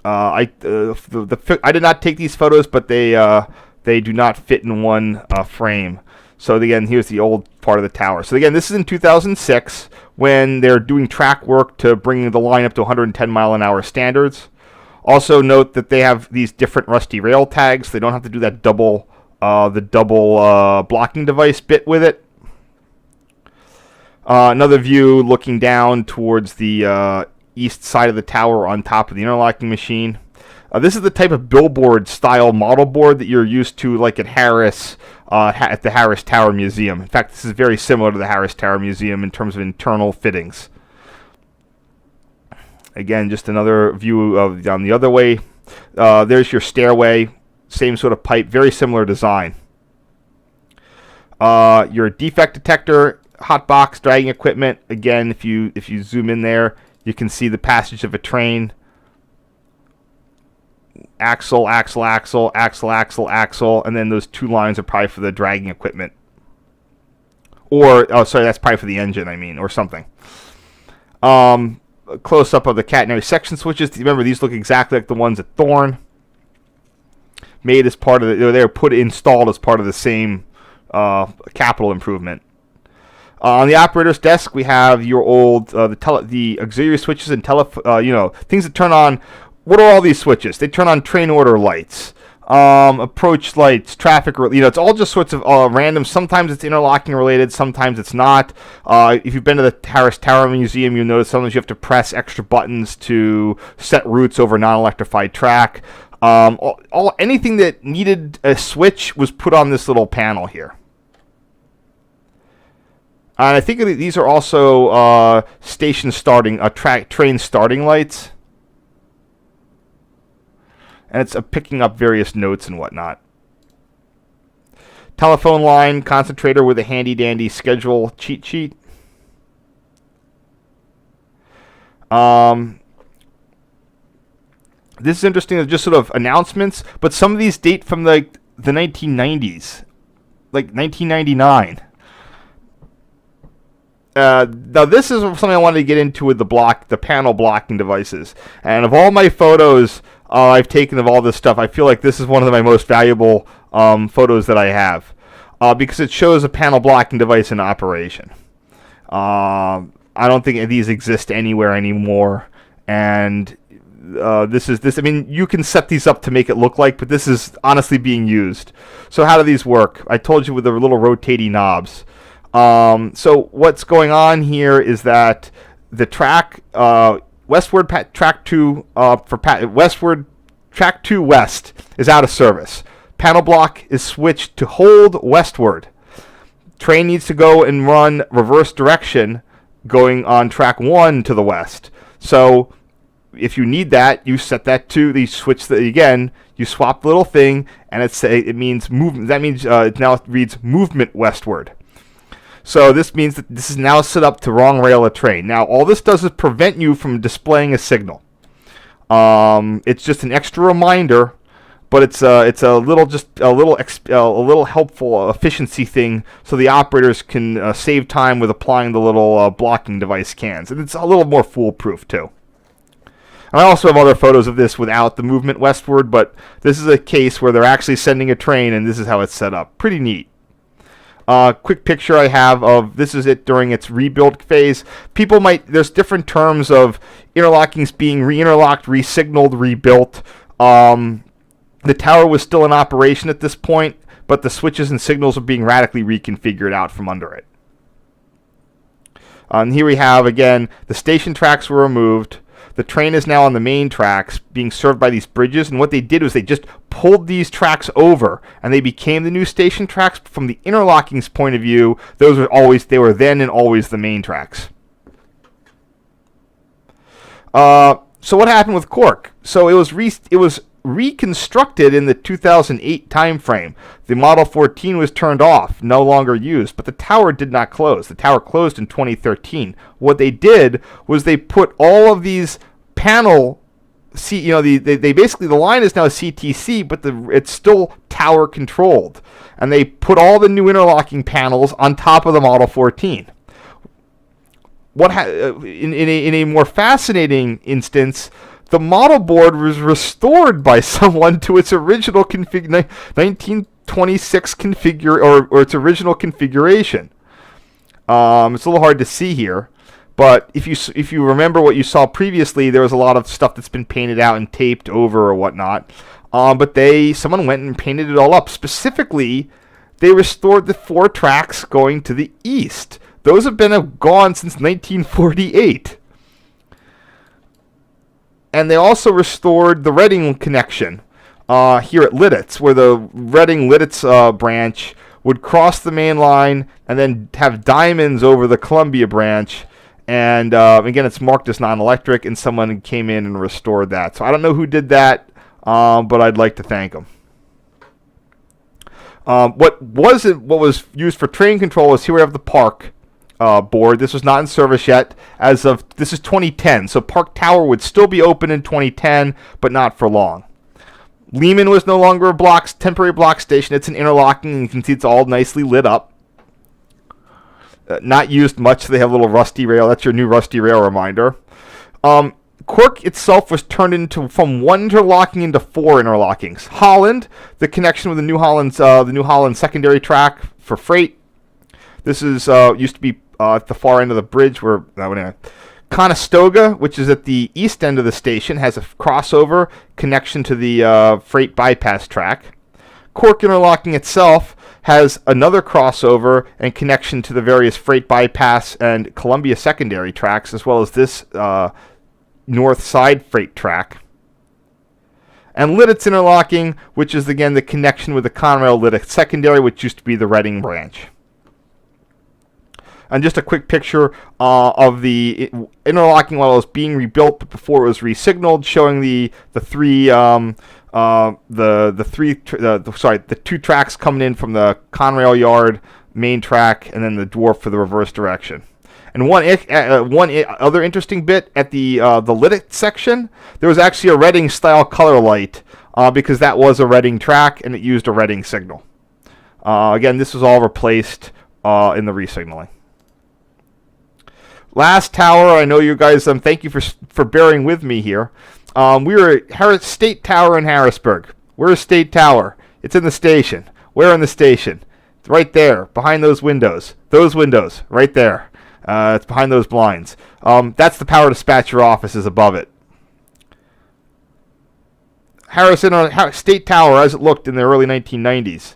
[SPEAKER 1] I did not take these photos, but they do not fit in one frame. So again, here's the old part of the tower. So again, this is in 2006 when they're doing track work to bring the line up to 110 mile an hour standards. Also note that they have these different rusty rail tags. They don't have to do that double blocking device bit with it. Another view looking down towards the east side of the tower on top of the interlocking machine. This is the type of billboard style model board that you're used to, like at Harris, at the Harris Tower Museum. In fact, this is very similar to the Harris Tower Museum in terms of internal fittings. Again, just another view of down the other way. There's your stairway, same sort of pipe, very similar design. Your defect detector, hot box, dragging equipment. Again, if you zoom in there, you can see the passage of a train. Axle, axle, axle, axle, axle, axle, and then those two lines are probably for the dragging equipment. Or, oh, sorry, that's probably for the engine, I mean, or something. A close-up of the catenary section switches. Remember, these look exactly like the ones at Thorn. Made as part of the, they were installed as part of the same capital improvement. On the operator's desk, we have your old the auxiliary switches and things that turn on. What are all these switches? They turn on train order lights, approach lights, traffic. It's all just sorts of random. Sometimes it's interlocking related. Sometimes it's not. If you've been to the Harris Tower Museum, you'll notice sometimes you have to press extra buttons to set routes over non-electrified track. Anything that needed a switch was put on this little panel here. And I think these are also station starting, train starting lights. And it's picking up various notes and whatnot. Telephone line, concentrator with a handy-dandy schedule cheat sheet. This is interesting. They're just sort of announcements, but some of these date from the 1990s, like 1999. Now this is something I wanted to get into with the panel blocking devices. And of all my photos I've taken of all this stuff, I feel like this is one of my most valuable photos that I have because it shows a panel blocking device in operation. I don't think these exist anywhere anymore, and this. I mean, you can set these up to make it look like, but this is honestly being used. So how do these work? I told you with the little rotating knobs. So what's going on here is that the track westward track 2 westward track 2 west is out of service. Panel block is switched to hold westward. Train needs to go and run reverse direction going on track 1 to the west. So if you need that, you set that to the switch again. You swap the little thing, and it means movement. That means it now reads movement westward. So this means that this is now set up to wrong rail of train. Now all this does is prevent you from displaying a signal. It's just an extra reminder, but it's a little helpful efficiency thing, so the operators can save time with applying the little blocking device cans, and it's a little more foolproof too. And I also have other photos of this without the movement westward, but this is a case where they're actually sending a train, and this is how it's set up. Pretty neat. Quick picture I have of this is it during its rebuild phase. There's different terms of interlockings being re-interlocked, re-signaled, rebuilt. The tower was still in operation at this point, but the switches and signals are being radically reconfigured out from under it. Here we have, again, the station tracks were removed. The train is now on the main tracks being served by these bridges, and what they did was they just pulled these tracks over, and they became the new station tracks. From the interlocking's point of view, they were then and always the main tracks. So what happened with Cork? So it was reconstructed in the 2008 timeframe. The Model 14 was turned off, no longer used, but the tower did not close. The tower closed in 2013. What they did was they put all of these panel, they basically, the line is now CTC, but it's still tower controlled, and they put all the new interlocking panels on top of the Model 14. In a more fascinating instance, the model board was restored by someone to its original 26 or its original configuration. It's a little hard to see here, but if you remember what you saw previously, there was a lot of stuff that's been painted out and taped over or whatnot. But someone went and painted it all up. Specifically, they restored the 4 tracks going to the east. Those have been gone since 1948. And they also restored the Reading connection here at Lidditz, where the Reading-Lidditz branch would cross the main line and then have diamonds over the Columbia branch. And again, it's marked as non-electric, and someone came in and restored that. So I don't know who did that, but I'd like to thank them. What was used for train control is here we have the Park board. This was not in service yet. This is 2010, so Park Tower would still be open in 2010, but not for long. Lehman was no longer a temporary block station. It's an interlocking, and you can see it's all nicely lit up. Not used much. They have a little rusty rail. That's your new rusty rail reminder. Cork itself was turned from 1 interlocking into 4 interlockings. Holland, the connection with the New Holland secondary track for freight. This is used to be at the far end of the bridge Conestoga, which is at the east end of the station, has a crossover connection to the freight bypass track. Cork interlocking itself has another crossover and connection to the various freight bypass and Columbia secondary tracks, as well as this north side freight track. And Lidditz interlocking, which is again the connection with the Conrail Lidditz secondary, which used to be the Reading branch. And just a quick picture of the interlocking while it was being rebuilt, but before it was re-signaled, showing the 2 tracks coming in from the Conrail yard, main track, and then the dwarf for the reverse direction. And one other interesting bit at the Lidditz section, there was actually a Reading style color light because that was a Reading track and it used a Reading signal. Again, this was all replaced in the re-signaling. Last tower, I know you guys, thank you for bearing with me here. We were at State Tower in Harrisburg. Where's State Tower? It's in the station. Where in the station? It's right there, behind those windows. Those windows, right there. It's behind those blinds. That's the power dispatcher office is above it. State Tower, as it looked in the early 1990s.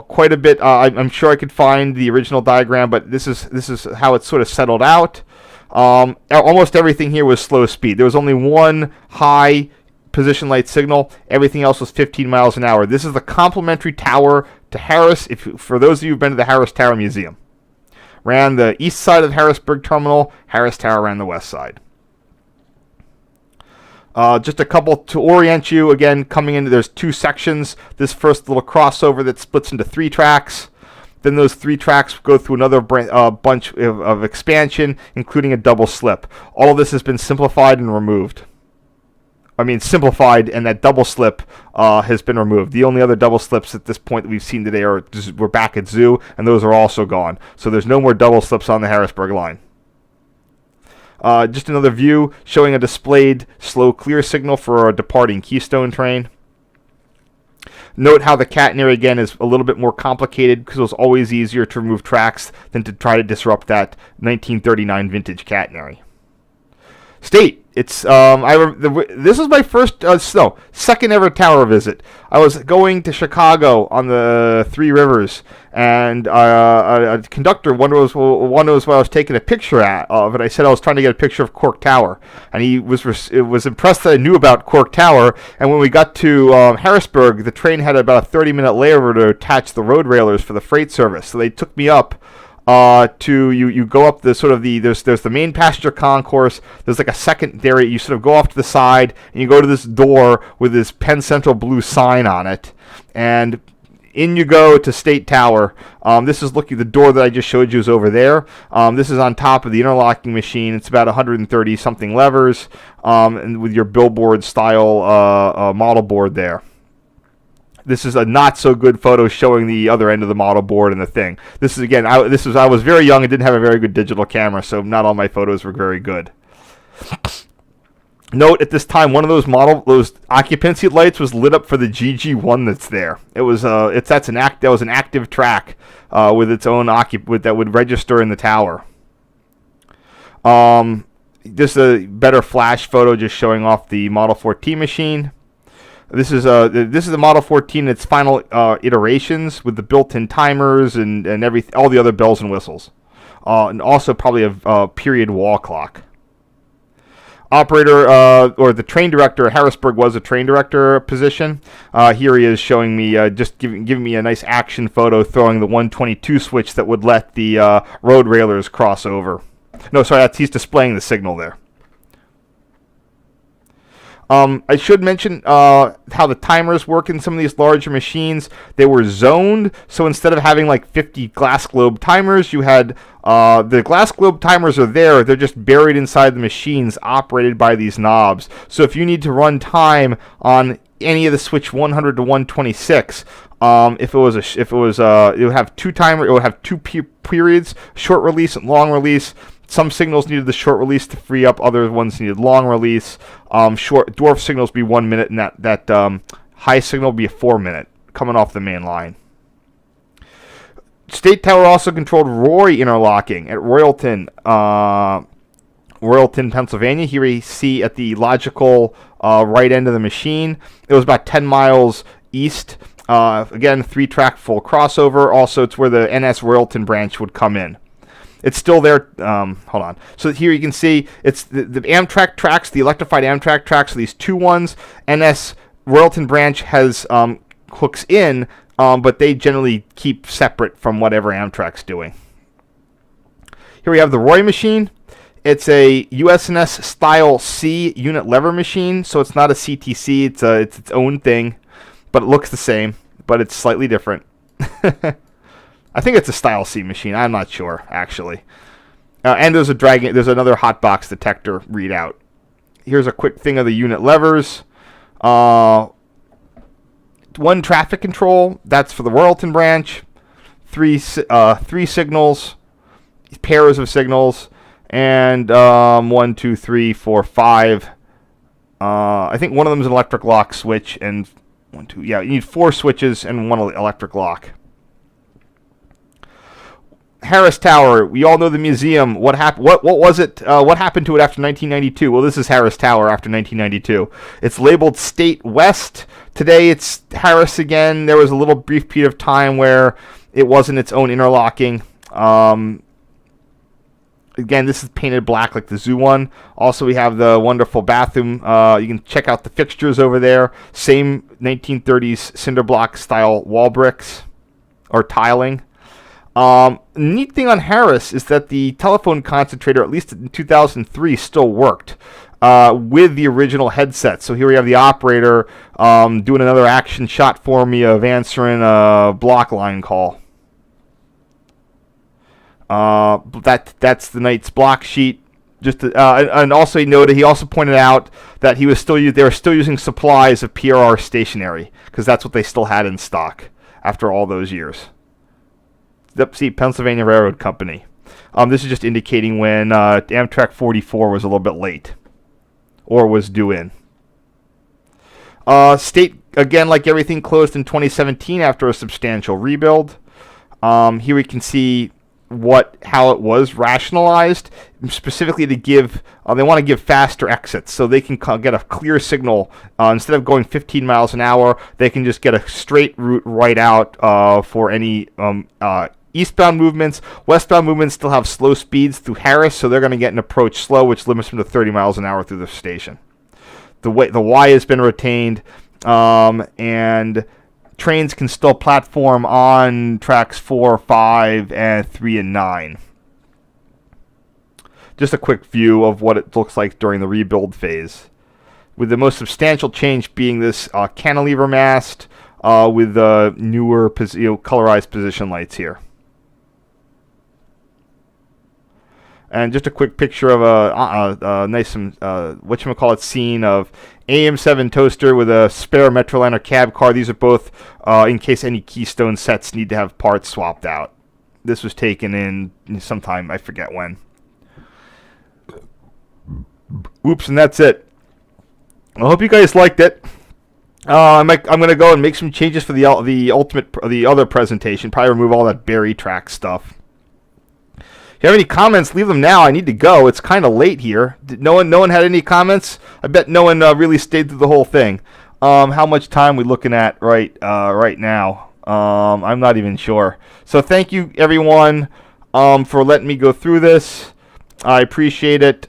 [SPEAKER 1] Quite a bit. I'm sure I could find the original diagram, but this is how it sort of settled out. Almost everything here was slow speed. There was only one high position light signal. Everything else was 15 miles an hour. This is the complementary tower to Harris. For those of you who've been to the Harris Tower Museum, ran the east side of the Harrisburg terminal. Harris Tower ran the west side. Just a couple to orient you. Again, coming into, there's 2 sections. This first little crossover that splits into 3 tracks. Then those 3 tracks go through another bunch of expansion, including a double slip. All of this has been simplified and removed. Simplified, and that double slip has been removed. The only other double slips at this point that we've seen today we're back at Zoo, and those are also gone. So there's no more double slips on the Harrisburg line. Just another view showing a displayed slow clear signal for a departing Keystone train. Note how the catenary again is a little bit more complicated because it was always easier to remove tracks than to try to disrupt that 1939 vintage catenary. State. It's this was my first second ever tower visit. I was going to Chicago on the Three Rivers, and a conductor wonders what I was taking a picture of, and I said I was trying to get a picture of Cork Tower, and he was impressed that I knew about Cork Tower. And when we got to Harrisburg, the train had about a 30-minute layover to attach the road railers for the freight service, so they took me up. You go up there's the main passenger concourse. There's like a secondary. You sort of go off to the side and you go to this door with this Penn Central blue sign on it, and in you go to State Tower. This is the door that I just showed you is over there. This is on top of the interlocking machine. It's about 130 something levers, and with your billboard style model board there. This is a not so good photo showing the other end of the model board and the thing. This is again, I was very young and didn't have a very good digital camera, so not all my photos were very good. Note at this time, one of those occupancy lights was lit up for the GG1 that's there. It was that was an active track with its own that would register in the tower. Just a better flash photo, just showing off the Model 14 machine. This is the Model 14 in its final iterations with the built-in timers and all the other bells and whistles, and also probably a period wall clock. Operator or the train director, Harrisburg was a train director position. Here he is showing me, just giving me a nice action photo, throwing the 122 switch that would let the road railers cross over. No, sorry, he's displaying the signal there. I should mention how the timers work in some of these larger machines. They were zoned, so instead of having like 50 glass globe timers, you had the glass globe timers are there. They're just buried inside the machines, operated by these knobs. So if you need to run time on any of the switch 100 to 126, it would have two timers. It would have two periods: short release and long release. Some signals needed the short release to free up. Other ones needed long release. Short dwarf signals be 1 minute, and that high signal be a 4 minute coming off the main line. State Tower also controlled Roy interlocking at Royalton, Pennsylvania. Here we see at the logical right end of the machine. It was about 10 miles east. Again, 3-track full crossover. Also, it's where the NS Royalton branch would come in. It's still there. Hold on. So here you can see it's the Amtrak tracks, the electrified Amtrak tracks. So these two ones, NS Royalton branch has hooks in, but they generally keep separate from whatever Amtrak's doing. Here we have the Roy machine. It's a US&S style C unit lever machine, so it's not a CTC. It's its own thing, but it looks the same, but it's slightly different. I think it's a Style C machine. I'm not sure, actually. And there's another hot box detector readout. Here's a quick thing of the unit levers. One traffic control. That's for the Royalton branch. Three signals, pairs of signals, and 1, 2, 3, 4, 5. I think one of them is an electric lock switch, and 1, 2. Yeah, you need 4 switches and 1 electric lock. Harris Tower. We all know the museum. What happened? What was it? What happened to it after 1992? Well, this is Harris Tower after 1992. It's labeled State West. Today, it's Harris again. There was a little brief period of time where it wasn't its own interlocking. Again, this is painted black like the zoo one. Also, we have the wonderful bathroom. You can check out the fixtures over there. Same 1930s cinder block style wall bricks or tiling. Neat thing on Harris is that the telephone concentrator, at least in 2003, still worked with the original headset. So here we have the operator doing another action shot for me of answering a block line call. That's the night's block sheet. And also he also pointed out that they were still using supplies of PRR stationery because that's what they still had in stock after all those years. See, Pennsylvania Railroad Company. This is just indicating when Amtrak 44 was a little bit late or was due in. State, again, like everything, closed in 2017 after a substantial rebuild. Here we can see how it was rationalized, specifically to give, they want to give faster exits so they can get a clear signal. Instead of going 15 miles an hour, they can just get a straight route right out for any eastbound movements. Westbound movements still have slow speeds through Harris, so they're going to get an approach slow, which limits them to 30 miles an hour through the station. The Y has been retained, and trains can still platform on tracks 4, 5, and 3, and 9. Just a quick view of what it looks like during the rebuild phase, with the most substantial change being this cantilever mast with the newer colorized position lights here. And just a quick picture of a nice scene of AM7 toaster with a spare Metroliner cab car. These are both in case any Keystone sets need to have parts swapped out. This was taken in sometime, I forget when. Oops, and that's it. I hope you guys liked it. I'm going to go and make some changes for the other presentation. Probably remove all that berry track stuff. If you have any comments, leave them now. I need to go. It's kind of late here. No one had any comments? I bet no one really stayed through the whole thing. How much time we looking at right now? I'm not even sure. So thank you, everyone, for letting me go through this. I appreciate it.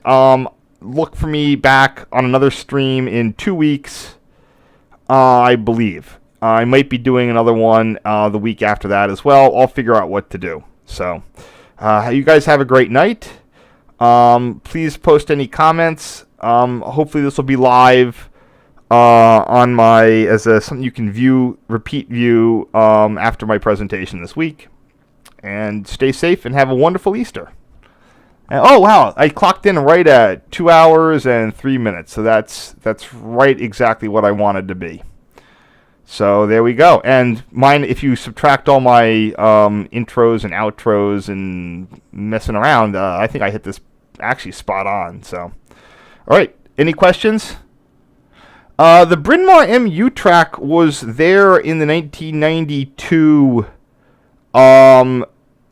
[SPEAKER 1] Look for me back on another stream in 2 weeks, I believe. I might be doing another one the week after that as well. I'll figure out what to do. So you guys have a great night. Please post any comments. Hopefully this will be live on my something you can view, repeat view after my presentation this week. And stay safe and have a wonderful Easter. And, oh wow, I clocked in right at 2 hours and 3 minutes. So that's right exactly what I wanted to be. So there we go. And mine, if you subtract all my intros and outros and messing around, I think I hit this actually spot on. So, all right, any questions? The Bryn Mawr MU track was there in the 1992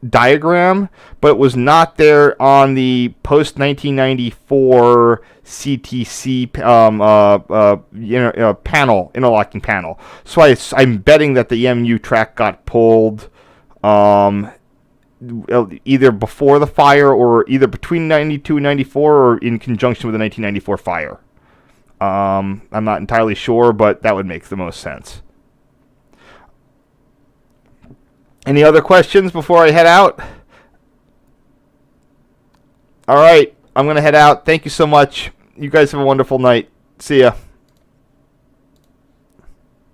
[SPEAKER 1] diagram, but it was not there on the post-1994 CTC panel, interlocking panel. So I'm betting that the MU track got pulled either before the fire or either between 92 and 94 or in conjunction with the 1994 fire. I'm not entirely sure, but that would make the most sense. Any other questions before I head out? All right, I'm going to head out. Thank you so much. You guys have a wonderful night. See ya.